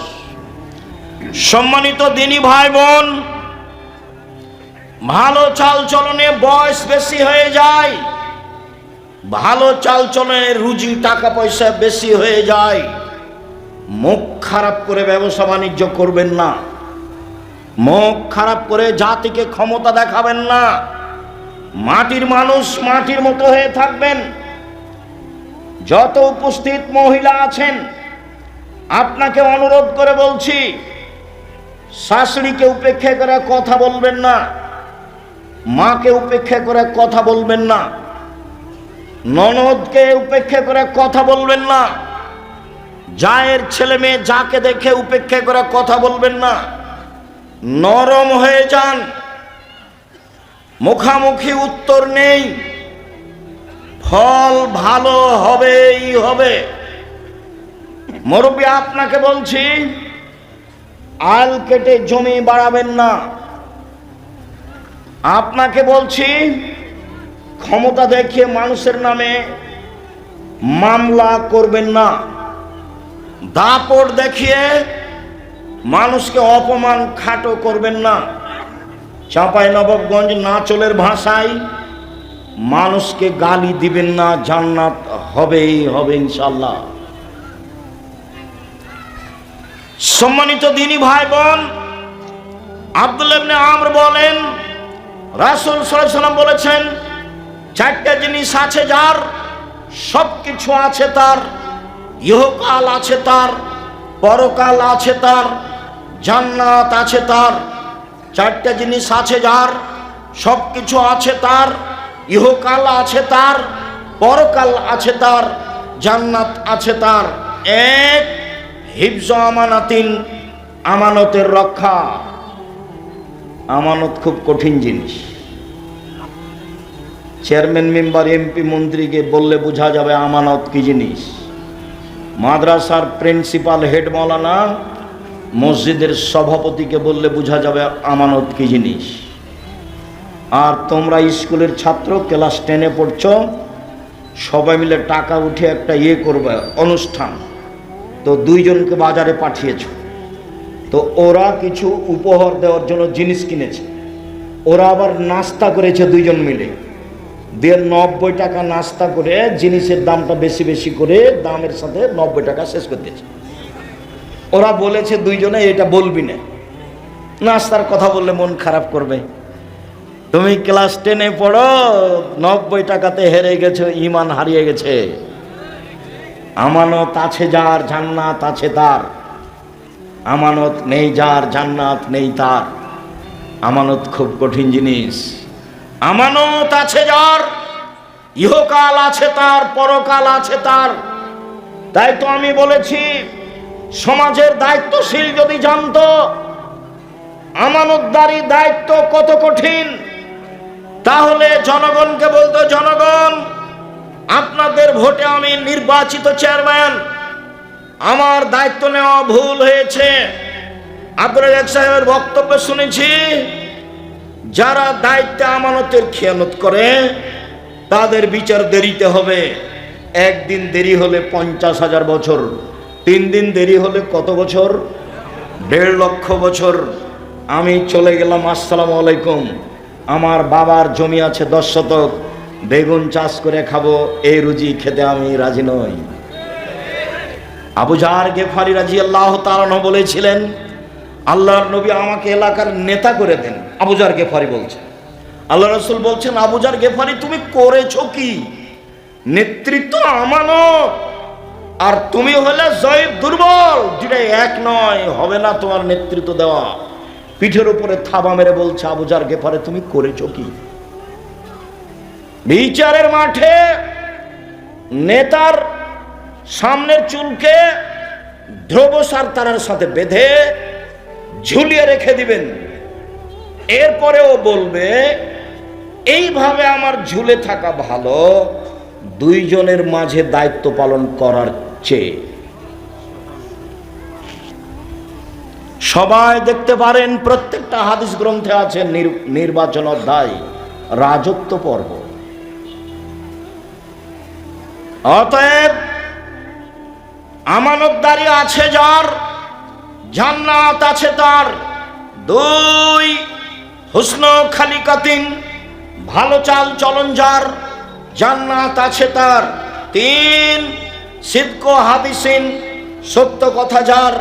A: সম্মানিত দিনী ভাই বোন, ভালো চাল চলনে বয়স বেশি হয়ে যায়, ভালো চাল চলনে রুজি টাকা পয়সা বেশি হয়ে যায়। মুখ খারাপ করে ব্যবসা বাণিজ্য করবেন না, মুখ খারাপ করে জাতিকে ক্ষমতা দেখাবেন না। মাটির মানুষ মাটির মতো হয়ে থাকবেন। যত উপস্থিত মহিলা আছেন, আপনাকে অনুরোধ করে বলছি, শাশুড়িকে উপেক্ষা করে কথা বলবেন না, মাকে উপেক্ষা করে কথা বলবেন না, ননদকে উপেক্ষা করে কথা বলবেন না, জায়ের ছেলে মেয়ে যাকে দেখে উপেক্ষা করে কথা বলবেন না। নরম হয়ে যান, মুখামুখি উত্তর নেই, ফল ভালো হবেই হবে। মুরব্বী আপনাকে বলছি, আল কেটে জমি বাড়াবেন না। আপনাকে বলছি, ক্ষমতা দেখিয়ে মানুষের নামে মামলা করবেন না। দাপট দেখিয়ে মানুষকে অপমান খাটো করবেন না। চাঁপাইনবাবগঞ্জ নাচলের ভাষায় মানুষকে গালি দিবেন না, জান্নাত হবেই হবে ইনশাআল্লাহ। সম্মানিত দিনী ভাই বোন, আব্দুল্লাহ ইবনে আমর বলেন, রাসূল সাল্লাল্লাহু আলাইহি ওয়াসাল্লাম বলেছেন, 4টা জিনিস আছে যার, সবকিছু আছে তার, ইহকাল আছে তার, পরকাল আছে তার, জান্নাত আছে তার। 4টা জিনিস আছে যার, সবকিছু আছে তার, ইহকাল আছে তার, পরকাল আছে তার, জান্নাত আছে তার। 1, হিফজ আমানাতিন, আমানতের রক্ষা। আমানত খুব কঠিন জিনিস। চেয়ারম্যান মেম্বার এমপি মন্ত্রীকে বললে বোঝা যাবে আমানত কি জিনিস। মাদ্রাসার প্রিন্সিপাল হেড মাওলানা, মসজিদের সভাপতিকে বললে বোঝা যাবে আমানত কি জিনিস। আর তোমরা স্কুলের ছাত্র, ক্লাস 10-এ পড়ছ, সবাই মিলে টাকা উঠে একটা করবে অনুষ্ঠান, তো 2 জনকে বাজারে পাঠিয়েছ, তো ওরা কিছু উপহার দেওয়ার জন্য জিনিস কিনেছে, ওরা আবার নাস্তা করেছে 2 জন মিলে, দিয়ে 90 টাকা নাস্তা করে জিনিসের দামটা বেশি বেশি করে দামের সাথে 90 টাকা শেষ করে দিয়েছে। ওরা বলেছে 2 জনে এটা বলবি না, নাস্তার কথা বললে মন খারাপ করবে। তুমি ক্লাস 10-এ পড়ো, 90 টাকাতে হেরে গেছো, ঈমান হারিয়ে গেছে। আমানত আছে যার, জান্নাত আছে তার। আমানত নেই যার, জান্নাত নেই তার। আমানত খুব কঠিন জিনিস। আমানত আছে যার, ইহকাল আছে তার, পরকাল আছে তার। তাই তো আমি বলেছি, সমাজের দায়িত্বশীল যদি জানতো আমানতদারি দায়িত্ব কত কঠিন, তাহলে জনগণকে বলতো, জনগণ আপনাদের ভোটে আমি নির্বাচিত চেয়ারম্যান, আমার দায়িত্ব নেওয়া ভুল হয়েছে। আব্দুল রাজ্জাক সাহেবের বক্তব্য শুনেছি, যারা দায়িত্বে আমানতের খেয়ানত করে তাদের বিচার দেরিতে হবে। একদিন দেরি হলে 50,000 বছর, 3 দিন দেরি হলে কত বছর? 1.5 লক্ষ বছর। আমি চলে গেলাম, আসসালামু আলাইকুম, আমার বাবার জমি আছে 10 শতক, বেগুন চাষ করে খাবো, এই রুজি খেতে আমি রাজি নই। আবু জার গেফারি রাদিয়াল্লাহু তাআলা আনহু বলেছিলেন, আল্লাহর নবী আমাকে এলাকার নেতা করে দেন। আবু জার গেফারি বলছেন, আল্লাহ রাসূল বলছেন, আবু জার গেফারি তুমি করেছো কি? নেতৃত্ব আমানত, আর তুমি হলে জয়ীফ, দুর্বল, দুটাই এক নয়, হবে না তোমার নেতৃত্ব দেওয়া। পিঠের উপরে থাবা মেরে বলছে, আবু জার গেফারি তুমি করেছো কি? বিচারের মাঠে নেতার সামনের চুলকে ধ্রুবসার তারার সাথে বেঁধে ঝুলিয়ে রেখে দিবেন। এরপরেও বলবে, এইভাবে আমার ঝুলে থাকা ভালো 2 জনের মাঝে দায়িত্ব পালন করার চেয়ে। সবাই দেখতে পারেন, প্রত্যেকটা হাদিস গ্রন্থে আছে নির্বাচন অধ্যায়, রাজত্ব পর্ব। অতএব আমানতদারি আছে যার, জান্নাত আছে তার। 2 হুসন খালিকাতিন, ভালো চাল চলন যার, জান্নাত আছে তার। 3 সিদক হাদিসিন, সত্য কথা যার,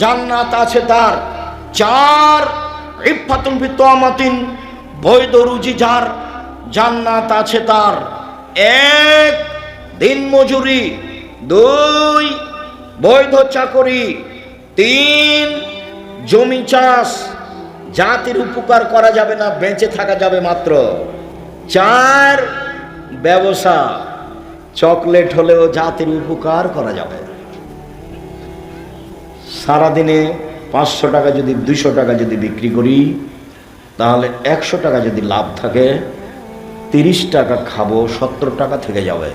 A: জান্নাত আছে তার। 4 ইফাতুন ফি তুমাতিন, বৈধ রুজি যার, জান্নাত আছে তার। 1 দিন মজুরি, 2 বৈধ চাকরি, 3 জমি চাষ, জাতির উপকার করা যাবে না, বেঁচে থাকা যাবে মাত্র। 4 ব্যবসা, চকলেট হলেও জাতির উপকার করা যাবে। সারাদিনে 500 টাকা যদি 200 টাকা যদি বিক্রি করি, তাহলে 100 টাকা যদি লাভ থাকে, 30 টাকা খাবো, 70 টাকা থেকে যাবে।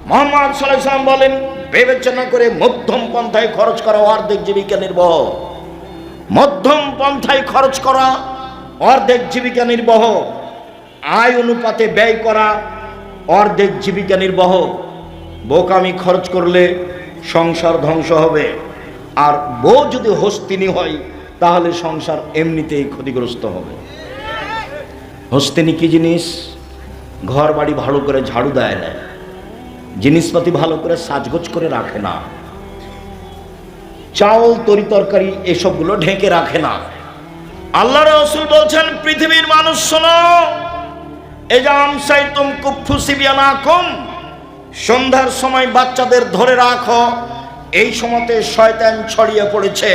A: মুহাম্মদ সাল্লাল্লাহু আলাইহি ওয়াসাল্লাম বলেন, বিবেচনা করে মধ্যম পন্থায় খরচ করা অর্ধেক জীবিকা নির্বাহ। মধ্যম পন্থায় খরচ করা অর্ধেক জীবিকা নির্বাহ। আয় অনুপাতে ব্যয় করা অর্ধেক জীবিকা নির্বাহ। বোকামি খরচ করলে সংসার ধ্বংস হবে। আর বউ যদি হস্তিনী হয়, তাহলে সংসার এমনিতেই ক্ষতিগ্রস্ত হবে। হস্তিনী কি জিনিস? ঘর বাড়ি ভালো করে ঝাড়ু দেয় না, জিনিসপাতি ভালো করে সাজগোজ করে রাখে না, চাউল তরি তরকারি এসবগুলো ঢেকে রাখে না। আল্লাহ রাসূল বলছেন, পৃথিবীর মানুষ শোনো, এজাম সাইতুম কুফু সিবিয়ানাকুম, সন্ধ্যার সময় বাচ্চাদের ধরে রাখো, এই সময়তে শয়তান ছড়িয়ে পড়েছে।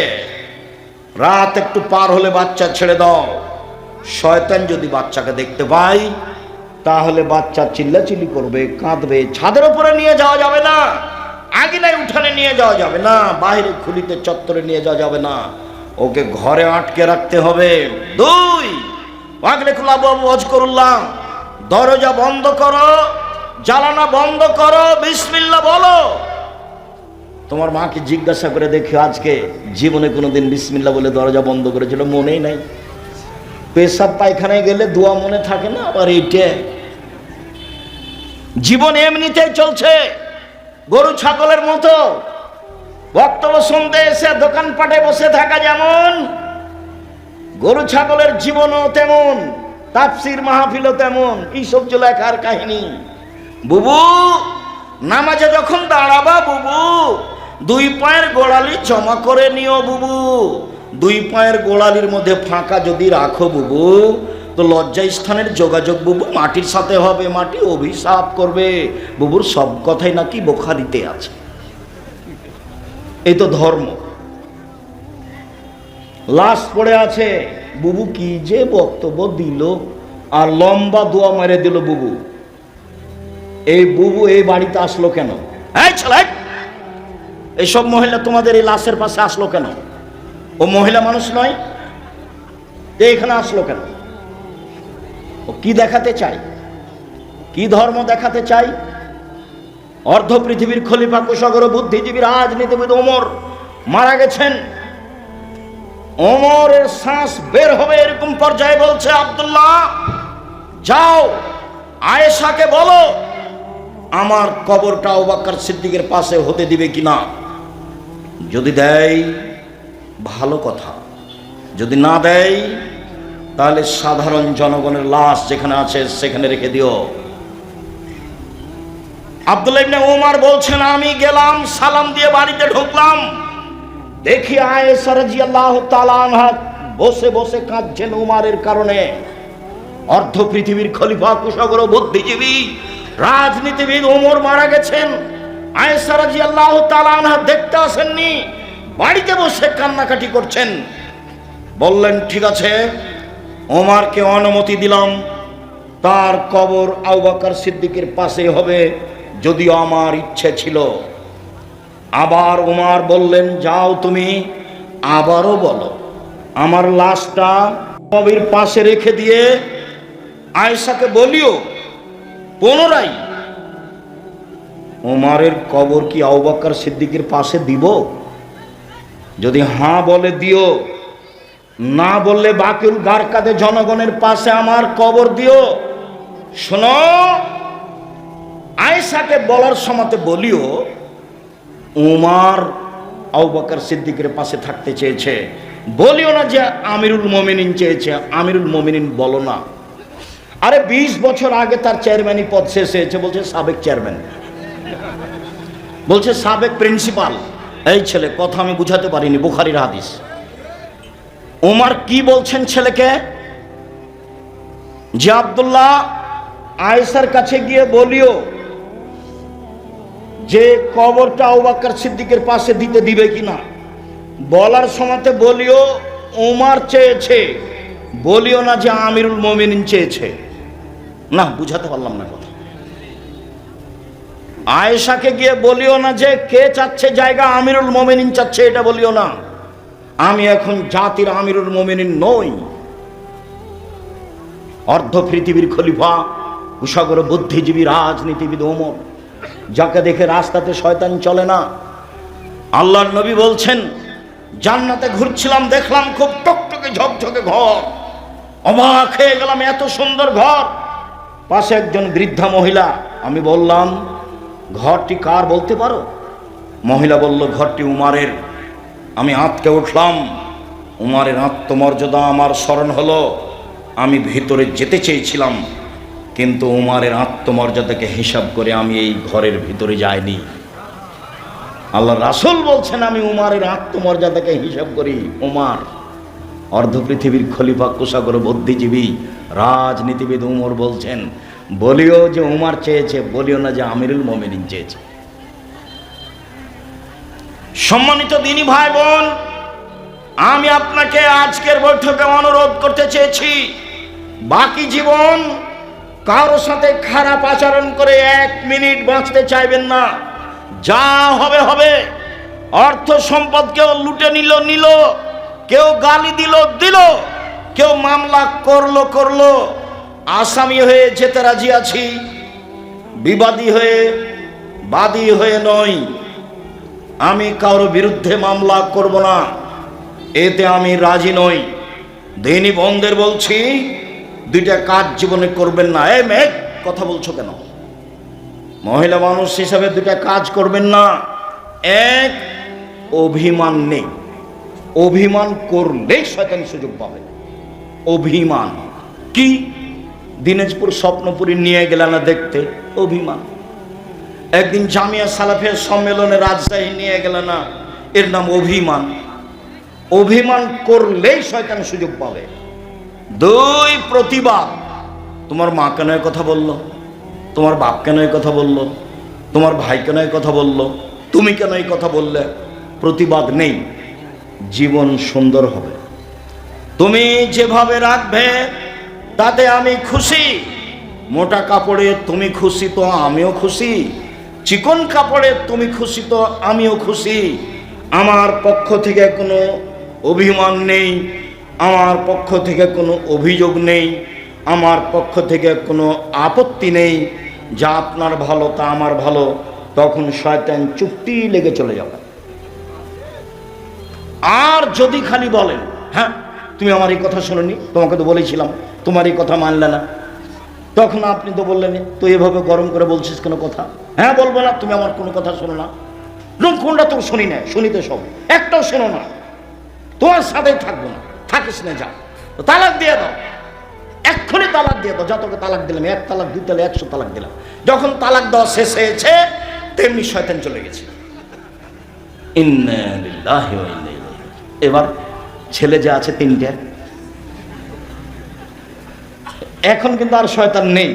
A: রাত একটু পার হলে বাচ্চা ছেড়ে দাও। শয়তান যদি বাচ্চাকে দেখতে পায়, তাহলে বাচ্চা চিল্লাচিল্লি করবে, কাঁদবে। ছাদের উপরে নিয়ে যাওয়া যাবে না, আগিনায় উঠানে নিয়ে যাওয়া যাবে না, বাইরে খুলিতে চত্বরে নিয়ে যাওয়া যাবে না, ওকে ঘরে আটকে রাখতে হবে। 2 ওয়াগলিকুল আবওয়াব ওয়াজকুরুল্লাহ, দরজা বন্ধ করো, জ্বালানা বন্ধ করো, বিসমিল্লাহ বলো। তোমার মাকে জিজ্ঞাসা করে দেখো, আজকে জীবনে কোনোদিন বিসমিল্লাহ বলে দরজা বন্ধ করেছিল? মনেই নাই। পেশাব পায়খানায় গেলে দোয়া মনে থাকে না, আবার এইটা। জীবন এমনিতেই চলছে, গরু ছাগলের মতো। বক্তব্য শুনতে এসে দোকানপাটে বসে থাকা যেমন, গরু ছাগলের জীবনও তেমন, তাফসীর মাহফিলও তেমন। এইসব লেখার কাহিনী। বুবু নামাজে যখন দাঁড়াবা, বুবু দুই পায়ের গোড়ালি জমা করে নিও বুবু। দুই পায়ের গোড়ালির মধ্যে ফাঁকা যদি রাখো বুবু, তো লজ্জা স্থানের যোগাযোগ বুবু মাটির সাথে হবে, মাটি অভিশাপ করবে। বুবুর সব কথাই নাকি বুখারীতে আছে। এই তো ধর্ম। লাশ পড়ে আছে, বুবু কি যে বক্তব্য দিল, আর লম্বা দোয়া মেরে দিল বুবু। এই বুবু এই বাড়িতে আসলো কেন? এইসব মহিলা তোমাদের এই লাশের পাশে আসলো কেন? ও মহিলা মানুষ নয়? এখানে আসলো কেন? ও কি দেখাতে চাই? কি ধর্ম দেখাতে চাই? অর্ধ পৃথিবীর খলিফা, কুশাগর, বুদ্ধিজীবী, রাজনীতিবিদ ওমর মারা গেছেন। ওমরের শ্বাস বের হবে এরকম পর্যায়ে বলছে, আব্দুল্লাহ যাও আয়েশাকে বলো আমার কবরটা আবু বকর সিদ্দিকের পাশে হতে দিবে কিনা। যদি দেয় ভালো কথা, যদি না দেয় তাহলে সাধারণ জনগণের লাশ যেখানে আছে সেখানে রেখে দিও। আব্দুল্লাহ ইবনে ওমর বলছেন, আমি গেলাম, সালাম দিয়ে বাড়িতে ঢুকলাম, দেখি আয়েশা রাদিয়াল্লাহু তাআলা আনহা বসে বসে কাঁদছেন উমারের কারণে। অর্ধ পৃথিবীর খলিফা, কুশাগর, বুদ্ধিজীবী, রাজনীতিবিদ ওমর মারা গেছেন। আয়েশা রাদিয়াল্লাহু তাআলা আনহা দেখতে আসেননি, বাড়িতে বসে কান্নাকাটি করছেন। বললেন, ঠিক আছে, ওমরকে অনুমতি দিলাম, তার কবর আবু বকর সিদ্দিকের পাশে হবে, যদিও আমার ইচ্ছে ছিল। আবার ওমর বললেন, যাও তুমি আবারও বলো আমার লাশটা কবরের পাশে রেখে দিয়ে আয়েশাকে বলিও পুনরায় ওমরের কবর কি আবু বকর সিদ্দিকের পাশে দিব? যদি হ্যাঁ বলে দিও, না বললে বাকিউল গারকাদে জনগণের পাশে আমার কবর দিও। শোনো, আয়েশাকে বলার সময়তে বলিও উমর আবু বকর সিদ্দিকের পাশে থাকতে চেয়েছে, বলিও না যে আমিরুল মুমিনিন চেয়েছে। আমিরুল মুমিনিন বলো না। আরে 20 বছর আগে তার চেয়ারম্যানই পদ শেষ হয়েছে, বলছে সাবেক চেয়ারম্যান, বলছে সাবেক প্রিন্সিপাল। এই ছেলে কথা আমি বুঝাতে পারিনি, বুখারীর হাদিস। ওমর কি বলছেন ছেলেকে? যে আব্দুল্লাহ আয়েশার কাছে গিয়ে বলিও যে কবরটা আবু বকর সিদ্দিকের পাশে দিতে দিবে কিনা। বলার সময়তে বলিও ওমর চেয়েছে, বলিও না যে আমিরুল মুমিনিন চেয়েছে। না, বুঝাতে পারলাম না কথা। আয়েশাকে গিয়ে বলিও না যে কে চাচ্ছে জায়গা, আমিরুল মুমিনিন চাচ্ছে, এটা বলিও না। আমি এখন জাতির আমিরুল মুমিনিন নই। অর্ধ পৃথিবীর খলিফা, কুশাগর, বুদ্ধিজীবী, রাজনীতিবিদ ওমর, যাকে দেখে রাস্তাতে শয়তান চলে না। আল্লাহর নবী বলছেন, জান্নাতে ঘুরছিলাম, দেখলাম খুব টকটকে ঝকঝকে ঘর, অবাক হয়ে গেলাম, এত সুন্দর ঘর। পাশে একজন বৃদ্ধা মহিলা। আমি বললাম, ঘরটি কার বলতে পারো? মহিলা বলল, ঘরটি উমারের। আমি আঁতকে উঠলাম। উমারের আত্মমর্যাদা আমার স্মরণ হলো। আমি ভিতরে যেতে চেয়েছিলাম, কিন্তু উমারের আত্মমর্যাদাকে হিসাব করে আমি এই ঘরের ভিতরে যাইনি। আল্লাহ রাসূল বলছেন, আমি উমারের আত্মমর্যাদাকে হিসাব করি। উমার অর্ধ পৃথিবীর খলিফা, কুশাগর, বুদ্ধিজীবী, রাজনীতিবিদ উমর বলছেন, বলিও যে উমার চেয়েছে, বলিও না যে আমিরুল মুমিনিন চেয়েছে। সম্মানিত দিনী ভাই বোন, আমি আপনাকে আজকের বৈঠকে অনুরোধ করতে চেয়েছি, বাকি জীবন কারোর সাথে খারাপ আচরণ করে 1 মিনিট বাঁচতে চাইবেন না। যা হবে হবে। অর্থ সম্পদ কেউ লুটে নিল, কেউ গালি দিল, কেউ মামলা করলো। আসামি হয়ে যেতে রাজি আছি, বিবাদী হয়ে, বাদী হয়ে নয়। আমি কারোর বিরুদ্ধে মামলা করব না, এতে আমি রাজি নই। দিনী বোনদের বলছি, 2টা কাজ জীবনে করবেন না। এই মেয়ে, কথা বলছো কেন? মহিলা মানুষ হিসাবে 2টা কাজ করবেন না। 1, অভিমান নেই। অভিমান করলেই শয়তান সুযোগ পাবে। অভিমান কি? দিনাজপুর স্বপ্নপুরী নিয়ে গেল না দেখতে, অভিমান। একদিন জামিয়া সালাফিয়া সম্মেলনে রাজশাহী নিয়ে গেল না, এর নাম অভিমান। অভিমান করলেই শয়তান সুযোগ পাবে। দুই, প্রতিবাদ। তোমার মা কেন এই কথা বললো, তোমার বাপ কেন এই কথা বললো, তোমার ভাই কেন এই কথা বললো, তুমি কেন এই কথা বললে? প্রতিবাদ নেই, জীবন সুন্দর হবে। তুমি যেভাবে রাখবে তাতে আমি খুশি। মোটা কাপড়ে তুমি খুশি তো আমিও খুশি, চিকন কাপড়ে তুমি খুশি তো আমিও খুশি। আমার পক্ষ থেকে কোনো অভিমান নেই, আমার পক্ষ থেকে কোনো অভিযোগ নেই, আমার পক্ষ থেকে কোনো আপত্তি নেই। যা আপনার ভালো তা আমার ভালো। তখন শয়তান চুপটি লেগে চলে যাবে। আর যদি খালি বলেন, হ্যাঁ তুমি আমার এই কথা শোনোনি, তোমাকে তো বলেছিলাম, তোমার এই কথা মানলে না, তখন আপনি তো বললেন তো এভাবে গরম করে বলছিস কোনো কথা। হ্যাঁ বলবো না, তুমি আমার কোনো কথা শোনো না। কোনটা তো শুনি না, শুনিতে সব, একটাও শোনো না, তোমার সাথে থাকবো না, থাকিস না, যা তালাক দিয়ে দাও, এক্ষুনি তালাক দিয়ে দাও। যা তোকে তালাক দিলাম, 1 তালাক 2 তালাক 100 তালাক দিলাম। যখন তালাক দেওয়া শেষ হয়েছে তেমনি শয়তান চলে গেছে। ইন্না লিল্লাহি ওয়া ইন্না ইলাইহি। এবার ছেলে যে আছে 3টে, এখন কিন্তু আর শয়তান নেই।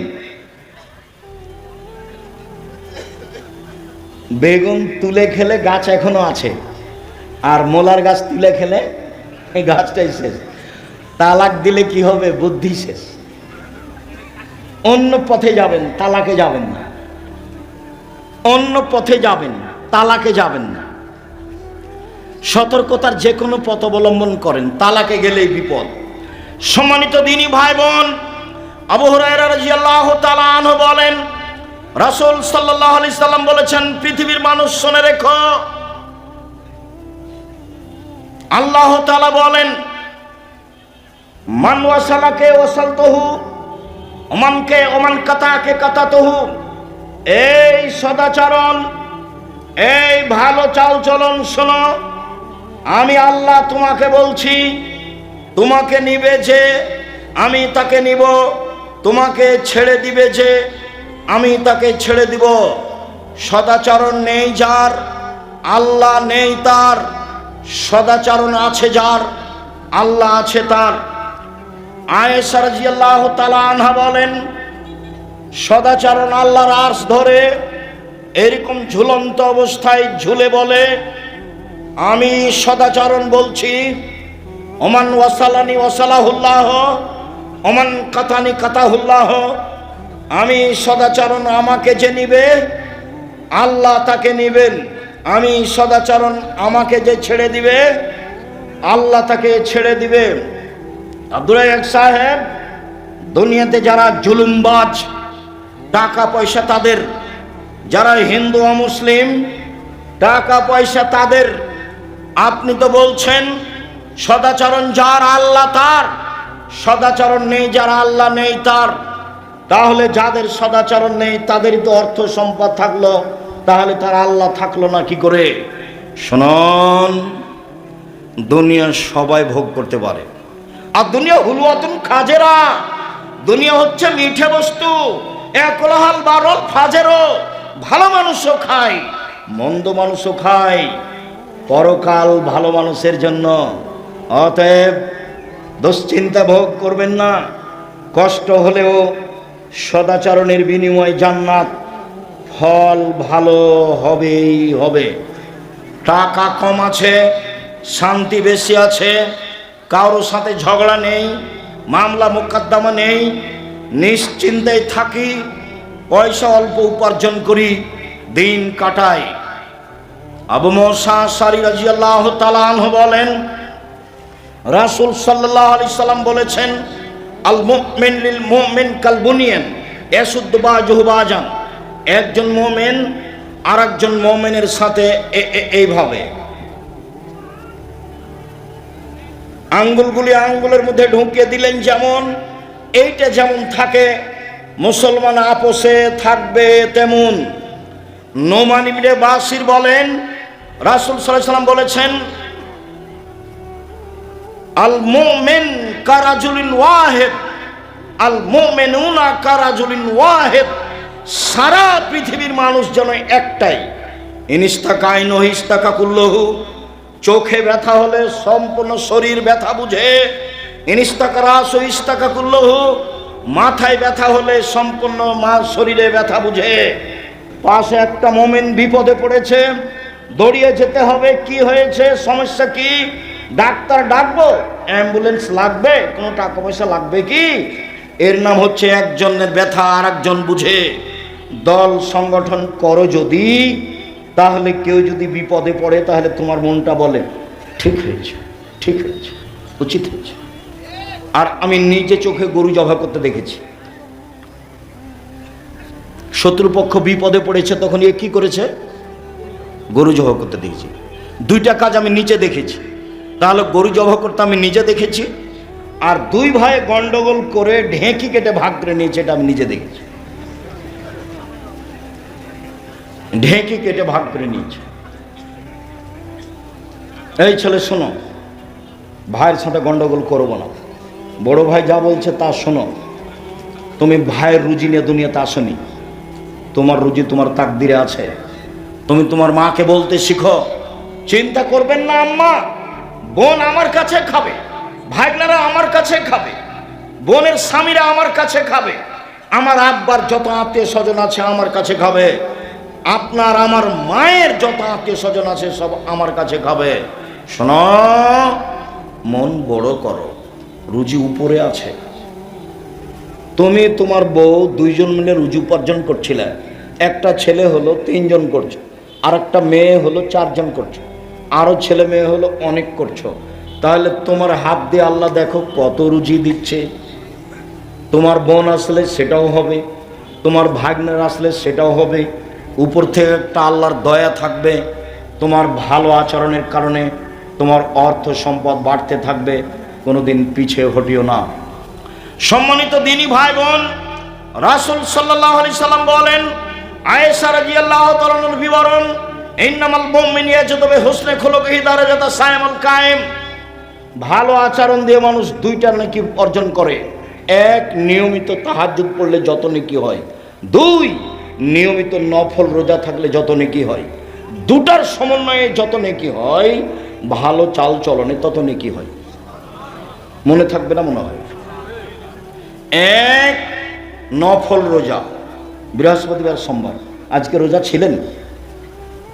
A: বেগুন তুলে খেলে গাছ এখনো আছে, আর মোলার গাছ তুলে খেলে এই গাছটাই শেষ। তালাক দিলে কি হবে? বুদ্ধি শেষ। অন্য পথে যাবেন, তালাকে যাবেন না। অন্য পথে যাবেন, তালাকে যাবেন না। সতর্কতার যে কোনো পথ অবলম্বন করেন, তালাকে গেলেই বিপদ। সম্মানিত দিনী ভাই বোন, আবু হুরায়রা রাদিয়াল্লাহু তাআলা আনহু বলেন, রাসূল সাল্লাল্লাহু আলাইহি সাল্লাম বলেছেন, পৃথিবীর মানুষ শুনে রেখো, আল্লাহ তাআলা বলেন, মান ওয়াসালাকে ওয়াসালতুহু ওমান কাতাকে কাতাতুহু। এই সদাচরণ, এই ভালো চালচলন শোনো, আমি আল্লাহ তোমাকে বলছি, তোমাকে নিবে যে আমি তাকে নিব, তোমাকে ছেড়ে দিবে যে আমি তাকে ছেড়ে দিব। সদাচরণ নেই যার, আল্লাহ নেই তার। সদাচরণ আছে যার, আল্লাহ আছে তার। আয়েশা রাদিয়াল্লাহু তাআলা আনহা বলেন, সদাচরণ আল্লাহর আরশ ধরে এরকম ঝুলন্ত অবস্থায় ঝুলে বলে, আমি সদাচরণ বলছি, ওমান ওয়াসালানি ওয়াসালাহুল্লাহ ওমান কাতানি কাতাহুল্লাহ। আমি সদাচরণ, আমাকে যে নিবে আল্লাহ তাকে নিবেন। আমি সদাচরণ, আমাকে যে ছেড়ে দিবে আল্লাহ তাকে ছেড়ে দিবে। আব্দুর রাজ্জাক সাহেব, দুনিয়াতে যারা জুলুমবাজ, টাকা পয়সা তাদের, যারা হিন্দু অমুসলিম, টাকা পয়সা তাদের। আপনি তো বলছেন সদাচরণ যার আল্লাহ তার, সদাচরণ নেই যার আল্লাহ নেই তার। তাহলে যাদের সদাচরণ নেই তাদেরই তো অর্থ সম্পদ থাকলো, তাহলে তার আল্লাহ থাকলো না কি করে? শুনুন, দুনিয়া সবাই ভোগ করতে পারে, আর দুনিয়া হুলওয়াতুন খাজেরা। দুনিয়া হচ্ছে মিঠে বস্তু, একলাহাল বারল ফাজেরও। ভালো মানুষও খায়, মন্দ মানুষও খায়, পরকাল ভালো মানুষের জন্য। অতএব দুশ্চিন্তা ভোগ করবেন না। কষ্ট হলেও সদাচরণের বিনিময় জান্নাত, ফল ভালো হবেই হবে। টাকা কম আছে, শান্তি বেশি আছে, কারোর সাথে ঝগড়া নেই, মামলা মোকদ্দমা নেই, নিশ্চিন্তায় থাকি, পয়সা অল্প উপার্জন করি, দিন কাটাই। আবু মুসা আশআরী রাদিয়াল্লাহু তাআলা আনহু বলেন, রাসূল সাল্লাল্লাহু আলাইহি সাল্লাম বলেছেন, আল মুমিন লিল মুমিন কাল বুনিয়ান ইয়াসুদ্দু বাযুহু বাযান। একজন মুমিন আরেকজন মুমিনের সাথে এইভাবে আঙ্গুলগুলি আঙ্গুলের মধ্যে ঢুকিয়ে দিলেন, যেমন এইটা যেমন থাকে, মুসলমান আপোষে থাকবে তেমন। নোমান ইবনে বাশির বলেন, রাসূল সাল্লাল্লাহু আলাইহি সাল্লাম বলেছেন, আল মুমিন কারাজুলিন ওয়াহিদ, আল মুমিনুনা কারাজুলিন ওয়াহিদ। সারা পৃথিবীর মানুষ যেন একটাই, ইনিস্তাকাই নহিস্তাকা কুল্লহু, চোখে ব্যথা হলে সম্পূর্ণ শরীর ব্যথা বুঝে, ইনিস্তাকা রাস ইস্তাকা কুল্লহু, মাথায় ব্যথা হলে সম্পূর্ণ শরীরে ব্যথা বুঝে। পাশে একটা মুমিন বিপদে পড়েছে, দৌড়িয়ে যেতে হবে, কি হয়েছে, সমস্যা কি, ডাক্তার ডাকবো, অ্যাম্বুলেন্স লাগবে, কোনো টাকা পয়সা লাগবে কি? এর নাম হচ্ছে একজনের ব্যথা আর একজন বুঝে। দল সংগঠন করো যদি, তাহলে কেউ যদি বিপদে পড়ে তাহলে তোমার মনটা বলে ঠিক হয়েছে, ঠিক হয়েছে, উচিত হয়েছে। আর আমি নিজে চোখে গরু জবাই করতে দেখেছি। শত্রুপক্ষ বিপদে পড়েছে, তখন এ কি করেছে? গরু জবাই করতে দেখেছি। দুইটা কাজ আমি নিজে দেখেছি। তাহলে গরু জবাই করতে আমি নিজে দেখেছি, আর দুই ভাই গন্ডগোল করে ঢেঁকি কেটে ভাগ করে নিয়েছে, এটা আমি নিজে দেখেছি। ঢেঁকি কেটে ভাগ করে নিয়েছে। এই ছেলে শোনো, ভাইয়ের সাথে গন্ডগোল করবো না, বড় ভাই যা বলছে তা শোনো। তুমি ভাইয়ের রুজি নিয়ে দুনিয়াতে আসনি, তোমার রুজি তোমার তাকদিরে আছে। তুমি তোমার মাকে বলতে শিখো, চিন্তা করবেন না আম্মা, বোন আমার কাছে খাবে, ভাইগনারা আমার কাছে খাবে, বোনের স্বামীরা আমার কাছে খাবে, আমার আব্বার যত আত্মীয় স্বজন আছে আমার কাছে খাবে, আপনার আমার মায়ের যত আত্মীয় স্বজন আছে সব আমার কাছে খাবে। শোনো, মন বড় করো, রুজি উপরে আছে। তুমি তোমার বউ দুইজন মিলে রুজি উপার্জন করছিলে, একটা ছেলে হলো 3 জন করছো, আর একটা মেয়ে হলো 4 জন করছো, আরো ছেলে মেয়ে হলো অনেক করছো। তাহলে তোমার হাত দিয়ে আল্লাহ দেখো কত রুজি দিচ্ছে। তোমার বোন আসলে সেটাও হবে, তোমার ভাগ্নের আসলে সেটাও হবে। উপর থেকে একটা আল্লাহর দয়া থাকবে, তোমার ভালো আচরণের কারণে তোমার অর্থ সম্পদ বাড়তে থাকবে, কোনোদিন পিছিয়ে হটিও না। সম্মানিত দিনী ভাই বোন, রাসূল সাল্লাল্লাহু আলাইহি সাল্লাম বলেন, আয়েশা রাদিয়াল্লাহু তাআলার বিবরণ, ইন্নামাল মুমিনু ইয়াজুদু বিহুসনি খুলুকিহি দারাজাতা সায়ামুল কায়েম। ভালো আচরণ দিয়ে মানুষ দুইটা নেকি অর্জন করে। এক, নিয়মিত তাহাজ্জুদ পড়লে যত নেকি হয়। 2, নিয়মিত নফল রোজা থাকলে যত নেকি হয়। দুটার সমন্বয়ে যত নেকি হয়, ভালো চাল চলনে তত নেকি হয়। মনে থাকবে না মনে হয়? এক, নফল রোজা, বৃহস্পতিবার সোমবার, আজকে রোজা ছিলেন?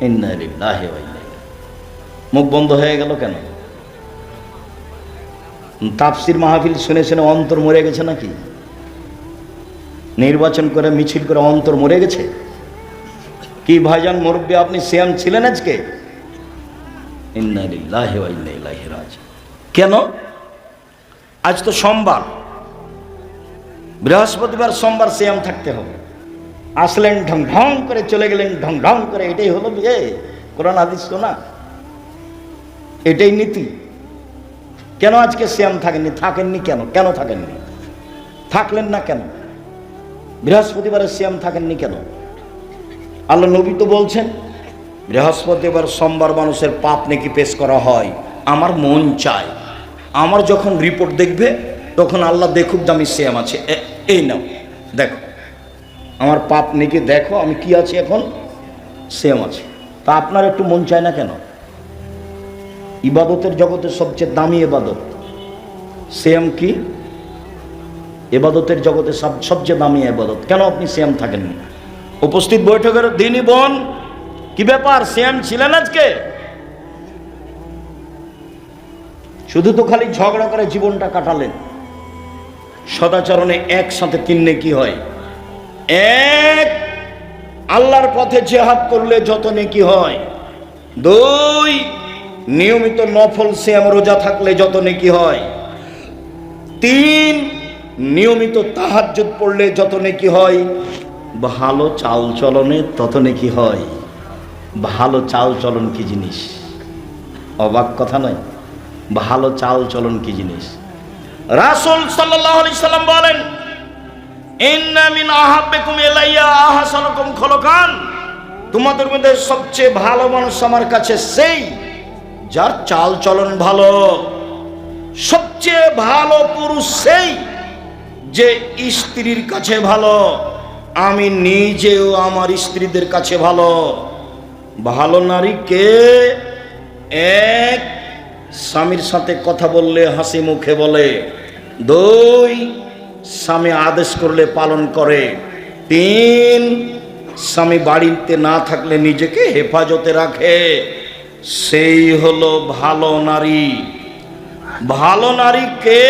A: ইন্না লিল্লাহি ওয়া ইন্না ইলাইহি। মুখ বন্ধ হয়ে গেল কেন? তাফসির মাহফিল শুনে শুনে অন্তর মরে গেছে নাকি? নির্বাচন করে মিছিল করে অন্তর মরে গেছে কি? ভাইজান মুরব্বী, আপনি সিয়াম ছিলেন আজকে? ইন্না লিল্লাহি ওয়া ইন্না ইলাইহি রাজিউন। কেন? আজ তো সোমবার, বৃহস্পতিবার সোমবার সিয়াম থাকতে হবে। আসলেন ঢং ঢং করে, চলে গেলেন ঢং ঢং করে, এটাই হলো বিয়ে? কোরআন হাদিস তো না, এটাই নীতি। কেন আজকে সিয়াম থাকেননি? থাকেননি কেন? কেন থাকেননি? থাকলেন না কেন? বৃহস্পতিবারে সিয়াম থাকেননি কেন? আল্লাহ নবী তো বলছেন, বৃহস্পতিবার সোমবার মানুষের পাপ নেকি পেশ করা হয়। আমার মন চায়, আমার যখন রিপোর্ট দেখবে তখন আল্লাহ দেখুক যে আমি সিয়াম আছে, এই নাও দেখো আমার পাপ নেকি, দেখো আমি কি আছি, এখন সিয়াম আছে। তা আপনার একটু মন চায় না কেন? ইবাদতের জগতের সবচেয়ে দামি ইবাদত সিয়াম। কি ইবাদতের জগতে সবচেয়ে দামি ইবাদত, কেন আপনি সিয়াম থাকেননি? উপস্থিত বৈঠকের দিনই বোন, কি ব্যাপার, সিয়াম ছিলেন আজকে? শুধু তো খালি ঝগড়া করে জীবনটা কাটালেন। সদাচরণে একসাথে 3 নেকি হয়। 1, আল্লাহর পথে জিহাদ করলে যত নেকি হয়। 2, নিয়মিত নফল সিয়াম রোজা থাকলে যত নেকি হয়। 3, নিয়মিত তাহাজ্জুদ পড়লে যত নেকি হয়। ভালো চাল চলনে তত নেকি হয়। ভালো চাল চলন কি জিনিস? অবাক কথা নয়? ভালো চাল চলন কি জিনিস? রাসূল সাল্লাল্লাহু আলাইহি সাল্লাম বলেন, ইন্না মিন আহাব্বিকুম ইলাইয়া আহসানুকুম খুলুকান। তোমাদের মধ্যে সবচেয়ে ভালো মানুষ আমার কাছে সেই যার চাল চলন ভালো। সবচেয়ে ভালো পুরুষ সেই যে স্ত্রীর কাছে ভালো। আমি নিজেও আমার স্ত্রীদের কাছে ভালো। ভালো নারী কে? এক, স্বামীর সাথে কথা বললে হাসি মুখে বলে। দুই, স্বামী আদেশ করলে পালন করে। তিন, স্বামী বাড়িতে না থাকলে নিজেকে হেফাজতে রাখে। সেই হলো ভালো নারী। ভালো নারী কে?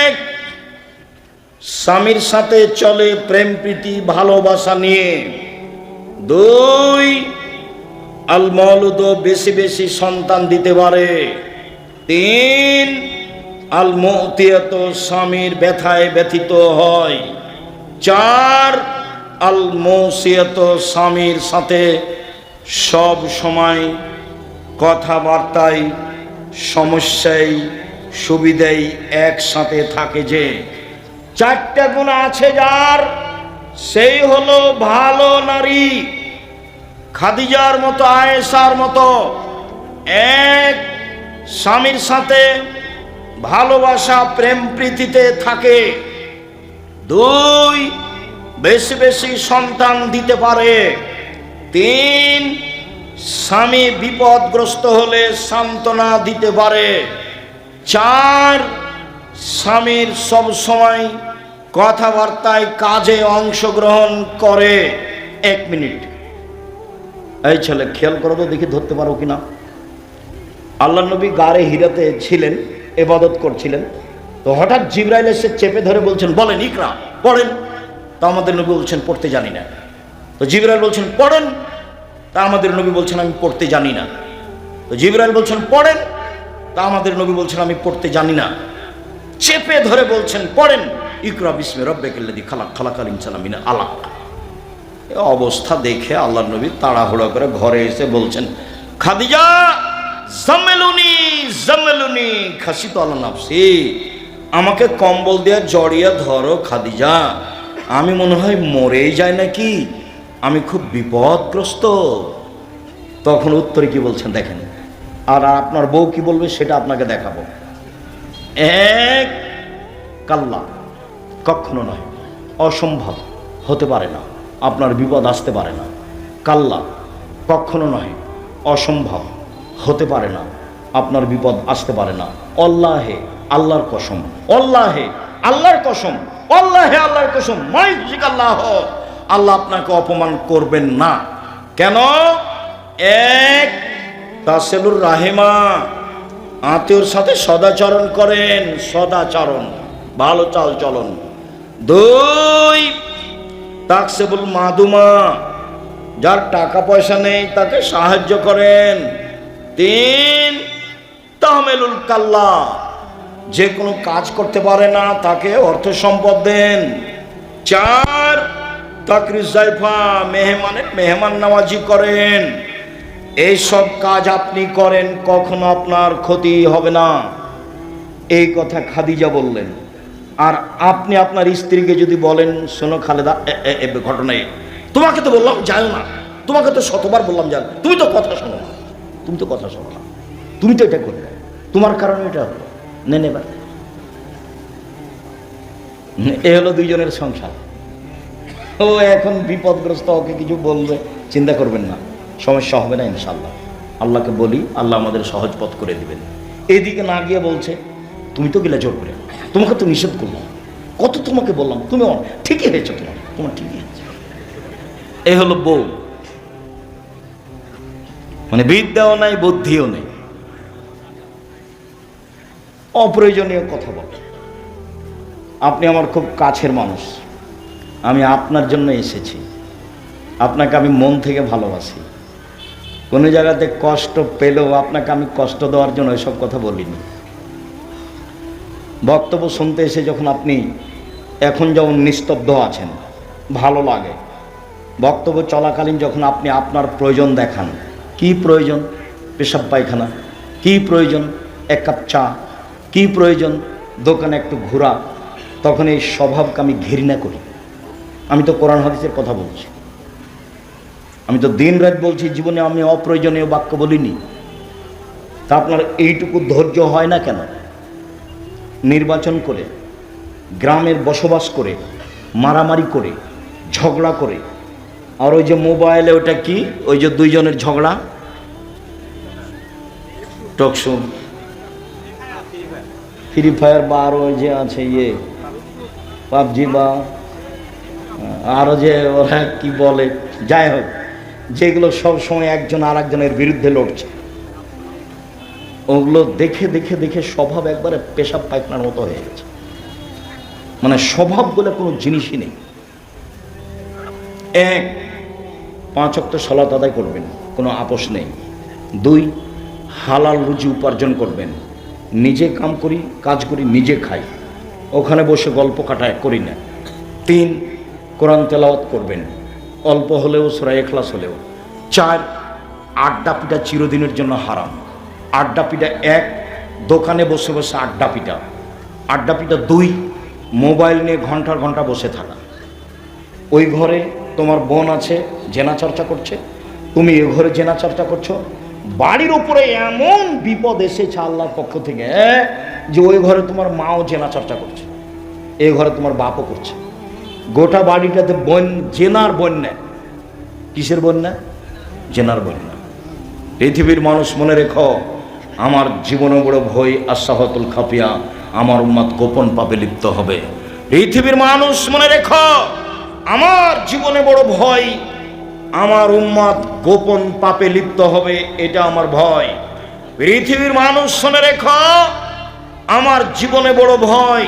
A: এক, স্বামীর সাথে চলে প্রেম প্রীতি ভালোবাসা নিয়ে। দুই, আল মওলুদ, বেশি বেশি সন্তান দিতে পারে। তিন, আল মুতিয়াত, স্বামীর ব্যথায় ব্যথিত হয়। চার, আল মুসিয়াত, স্বামীর সাথে সব সময় কথাবার্তায় সমস্যায় সুবিধায় একসাথে থাকে। যে চারটা গুণ আছে যার, সেই হলো ভালো নারী। খাদিজার মতো, আয়েশার মতো। এক, স্বামীর সাথে ভালোবাসা প্রেম প্রীতিতে থাকে। দুই, বেশি বেশি সন্তান দিতে পারে। তিন, স্বামী বিপদগ্রস্ত হলে সান্ত্বনা দিতে পারে। চার, স্বামীর সব সময় কথাবার্তায় কাজে অংশগ্রহণ করে। এক মিনিট, এই ছেলে খেয়াল করো তো, দেখি ধরতে পারো কিনা। আল্লাহ নবী গারে হিরাতে ছিলেন, ইবাদত করছিলেন। তো হঠাৎ জিবরাইল এসে চেপে ধরে বলছেন, বলেন ইকরা, পড়েন। তা আমাদের নবী বলছেন, পড়তে জানি না। তো জিবরাইল বলছেন, পড়েন। তা আমাদের নবী বলছেন, আমি পড়তে জানি না। তো জিবরাইল বলছেন, পড়েন। তা আমাদের নবী বলছেন, আমি পড়তে জানি না। চেপে ধরে বলছেন, পড়েন, ইকরা বিসমি রাব্বিকাল্লাযী খালাক, খালাকাল ইনসানা মিন আলাক। এই অবস্থা দেখে আল্লাহর নবী তাড়াহুড়া করে ঘরে এসে বলছেন, খাদিজা জামেলুনি জামেলুনি খাসিতু আলা নাফসি, আমাকে কম্বল দিয়ে জড়িয়ে ধরো খাদিজা, আমি মনে হয় মরেই যায় নাকি, আমি খুব বিপদগ্রস্ত। তখন উত্তরে কি বলছেন দেখেন, আর আপনার বউ কি বলবে সেটা আপনাকে দেখাবো। এক, কাল্লা, কখনো নয়, অসম্ভব, হতে পারে না, আপনার বিপদ আসতে পারে না। কাল্লা, কখনো নয়, অসম্ভব, হতে পারে না, আপনার বিপদ আসতে পারে না। আল্লাহে, আল্লাহর কসম, আল্লাহে, আল্লাহর কসম, আল্লাহে, আল্লাহর কসম, মাইজিক আল্লাহ, আল্লাহ আপনাকে অপমান করবেন না। কেন? এক, তাসেলুর রাহেমা, আত্মীয়র সাথে সদাচরণ করেন, সদাচরণ, ভালো চাল চলন। দুই, তাকসেবুল মাদুমা, যার টাকা পয়সা নেই তাকে সাহায্য করেন। তিন, তাহমেলুল কাল্লা, যে কোনো কাজ করতে পারে না তাকে অর্থ সম্পদ দেন। চার, তাকরিজ জাইফা, মেহমানের মেহমান নওয়াজি করেন। এইসব কাজ আপনি করেন, কখনো আপনার ক্ষতি হবে না। এই কথা খাদিজা বললেন। আর আপনি আপনার স্ত্রীকে যদি বলেন, শোনো খালেদা, ঘটনা তোমাকে তো বললাম যাও না, তোমাকে তো শতবার বললাম যাও, তুমি তো কথা শোনো না, তুমি তো কথা শোনো না, তুমি তো এটা করবে, তোমার কারণে এটা হলো, নেন এবার। এ হলো দুইজনের সংসার। ও এখন বিপদগ্রস্ত, ওকে কিছু বলবে, চিন্তা করবেন না, সমস্যা হবে না ইনশাল্লাহ। আল্লাহকে বলি, আল্লাহ আমাদের সহজ পথ করে দিবেন। এইদিকে না গিয়ে বলছে, তুমি তো গেলে জোর করে, তোমাকে তো নিষেধ করলাম, কত তোমাকে বললাম, তুমি ঠিকই হয়েছে, তোমার ঠিকই হয়েছে। এই হলো বউ, মানে বিদ্যাও নাই, বুদ্ধিও নেই, অপ্রয়োজনীয় কথা বলে। আপনি আমার খুব কাছের মানুষ, আমি আপনার জন্য এসেছি, আপনাকে আমি মন থেকে ভালোবাসি, কোনো জায়গাতে কষ্ট পেলেও আপনাকে আমি কষ্ট দেওয়ার জন্য এসব কথা বলিনি। বক্তব্য শুনতে এসে যখন আপনি এখন যেমন নিস্তব্ধ আছেন, ভালো লাগে, বক্তব্য চলাকালীন যখন আপনি আপনার প্রয়োজন দেখান, কি প্রয়োজন, পেশাব পায়খানা, কি প্রয়োজন, এক কাপ চা, কি প্রয়োজন, দোকানে একটু ঘোরা, তখন এই স্বভাবকে আমি ঘৃণা করি। আমি তো কোরআন হাদিসের কথা বলছি, আমি তো দিন রাত বলছি, জীবনে আমি অপ্রয়োজনীয় বাক্য বলিনি। তা আপনার এইটুকু ধৈর্য হয় না কেন? নির্বাচন করে, গ্রামের বসবাস করে, মারামারি করে, ঝগড়া করে। আর ওই যে মোবাইলে ওটা কি, ওই যে দুইজনের ঝগড়া, টকশো, ফ্রি ফায়ার বা আরও যে আছে পাবজি বা আরও যে ওরা কি বলে, যাই হোক, যেগুলো সব সময় একজন আর একজনের বিরুদ্ধে লড়ছে, ওগুলো দেখে দেখে দেখে স্বভাব একবারে পেশাব পায়খানার মতো হয়ে গেছে। মানে স্বভাব বলে কোনো জিনিসই নেই। 1, 5 ওয়াক্ত সালাত আদায় করবেন, কোনো আপোষ নেই। 2, হালাল রুজি উপার্জন করবেন। নিজে কাজ করি, নিজে খাই, ওখানে বসে গল্প কাটায় করি না। 3, কোরআন তেলাওয়াত করবেন, অল্প হলেও সূরা ইখলাস হলেও। 4, আড্ডা পিটা চিরদিনের জন্য হারাম। আড্ডা পিটা 1, দোকানে বসে বসে আড্ডা পিটা। 2, মোবাইল নিয়ে ঘন্টার ঘন্টা বসে থাকা। ওই ঘরে তোমার বোন আছে, জেনা চর্চা করছে, তুমি এ ঘরে জেনা চর্চা করছো। বাড়ির উপরে এমন বিপদ এসেছে আল্লাহর পক্ষ থেকে যে ওই ঘরে তোমার মাও জেনা চর্চা করছে, এই ঘরে তোমার বাপও করছে। গোটা বাড়িটাতে জেনার বন্যা। কিসের বন্যা? জেনার বন্যা। পৃথিবীর মানুষ মনে রেখো, আমার জীবনে বড় ভয় আসাহতুল খাফিয়া, আমার উম্মত গোপন পাপে লিপ্ত হবে। পৃথিবীর মানুষ মনে রেখো, আমার জীবনে বড় ভয়, আমার উম্মত গোপন পাপে লিপ্ত হবে, এটা আমার ভয়। পৃথিবীর মানুষ শুনে রেখো, আমার জীবনে বড় ভয়,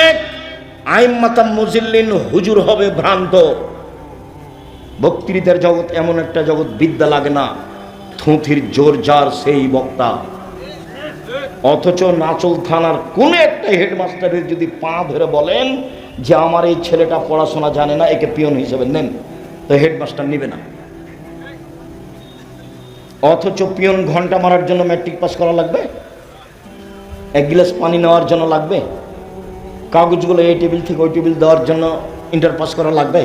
A: 1, আইম্মাতাম মুজিল্লিন, হুজুর হবে ভ্রান্ত। বক্তৃতার জগৎ এমন একটা জগৎ, বিদ্যা লাগে না, থুঁথির জোর যার সেই বক্তা। অথচ নাচল থানার কোন একটা হেডমাস্টারের যদি পা ধরে বলেন যে আমার এই ছেলেটা পড়াশোনা জানে না, একে পিয়ন হিসেবে নেন, তো হেডমাস্টার নিবে না। অথচ পিয়ন ঘন্টা মারার জন্য ম্যাট্রিক পাস করা লাগবে, 1 গ্লাস পানি নেওয়ার জন্য লাগবে, কাগজগুলো এই টেবিল থেকে ওই টেবিল দেওয়ার জন্য ইন্টার পাস করা লাগবে,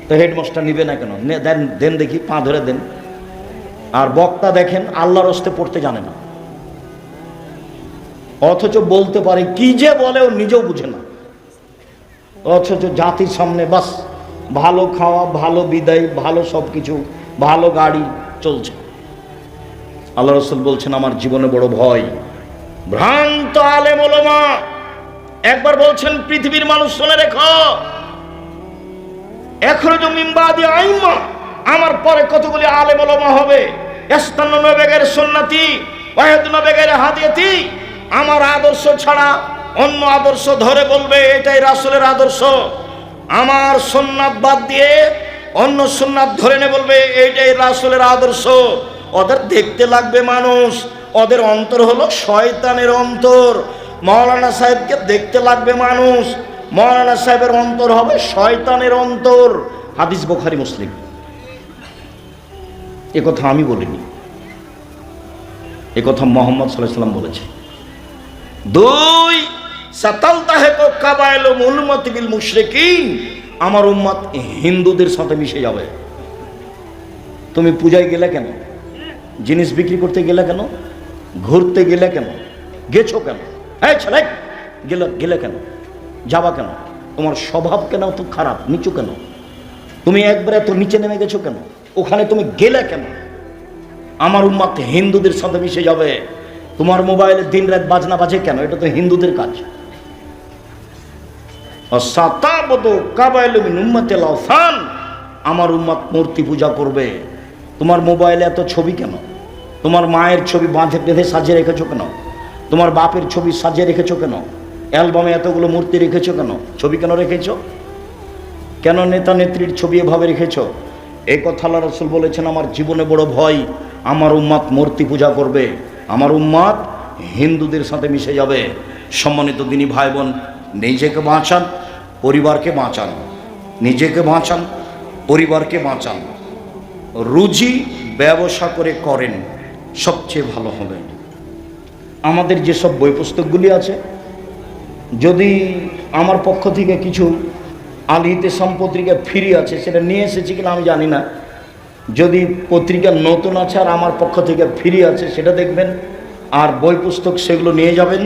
A: তো হেডমাস্টার নিবে না কেন? দেন দেখি, পা ধরে দেন। আর বক্তা দেখেন আল্লাহর হস্তে পড়তে জানে না, অথচ বলতে পারে, কি যে বলে ও নিজেও বুঝে না। অথচ জাতির সামনে বাস ভালো খাওয়া, ভালো বিদায়, ভালো সবকিছু, ভালো গাড়ি চলছে। আল্লাহ রাসূল বলছেন, আমার জীবনে বড় ভয় ভ্রান্ত আলেম ওলামা। একবার বলছেন, পৃথিবীর মানুষ শুনে রেখো, এখরজু মিন বাদি আইম্মা, আমার পরে কতগুলি আলেম ওলামা হবে, ইস্তান্নুনা বিগাইরি সুন্নতি ওয়া ইয়াহদুনা বিগাইরি হাদিয়াতি, আমার আদর্শ ছাড়া অন্য আদর্শ ধরে বলবে এটাই রাসূলের আদর্শ, আমার সুন্নাত বাদ দিয়ে অন্য সুন্নাত ধরে নে বলবে এইটাই রাসূলের আদর্শ। ওদের দেখতে লাগবে মানুষ, ওদের অন্তর হলো শয়তানের অন্তর। মাওলানা সাহেবকে দেখতে লাগবে মানুষ, মাওলানা সাহেবের অন্তর হবে শয়তানের অন্তর। হাদিস বুখারী মুসলিম। এ কথা আমি বলিনি, এ কথা মুহাম্মদ সাল্লাল্লাহু আলাইহি ওয়াসাল্লাম বলেছে। 2, সাতালতাহিকু কাবাইলুল উম্মতি বিল মুশরিকিন, আমার উম্মত হিন্দুদের সাথে মিশে যাবে। তুমি পূজায় গেলে কেন? জিনিস বিক্রি করতে গেলে কেন? ঘুরতে গেলে কেন? গেছো কেন? এই ছেলে, গেলে কেন? যাবা কেন? তোমার স্বভাব কেন তো খারাপ, নিচু কেন? তুমি একবারে এত নিচে নেমে গেছো কেন? ওখানে তুমি গেলে কেন? আমার উম্মত হিন্দুদের সাথে মিশে যাবে। তোমার মোবাইলে দিন রাত বাজনা বাজে কেন? এটা তো হিন্দুদের কাজ। আমার উম্মত মূর্তি পূজা করবে। তোমার মোবাইলে এত ছবি কেন? তোমার মায়ের ছবি বেঁধে সাজিয়ে রেখেছো কেন? তোমার বাপের ছবি সাজিয়ে রেখেছো কেন? অ্যালবামে এতগুলো মূর্তি রেখেছো কেন? ছবি কেন রেখেছো? কেন নেতা নেত্রীর ছবি এভাবে রেখেছো? এই কথা আল্লাহ রাসূল বলেছেন, আমার জীবনে বড় ভয়, আমার উম্মত মূর্তি পূজা করবে, আমার উম্মত হিন্দুদের সাথে মিশে যাবে। সম্মানিত দিনী ভাই বোন, নিজেকে বাঁচান, পরিবারকে বাঁচান, নিজেকে বাঁচান, পরিবারকে বাঁচান। রুজি ব্যবসা করে করেন, সবচেয়ে ভালো হবে। আমাদের যেসব বই পুস্তকগুলি আছে, যদি আমার পক্ষ থেকে কিছু আল ইতিসাম পত্রিকা ফ্রি আছে, সেটা নিয়ে এসেছি কিনা আমি জানি না। যদি পত্রিকা নতুন আছে আর আমার পক্ষ থেকে ফ্রি আছে, সেটা দেখবেন, আর বই পুস্তক সেগুলো নিয়ে যাবেন।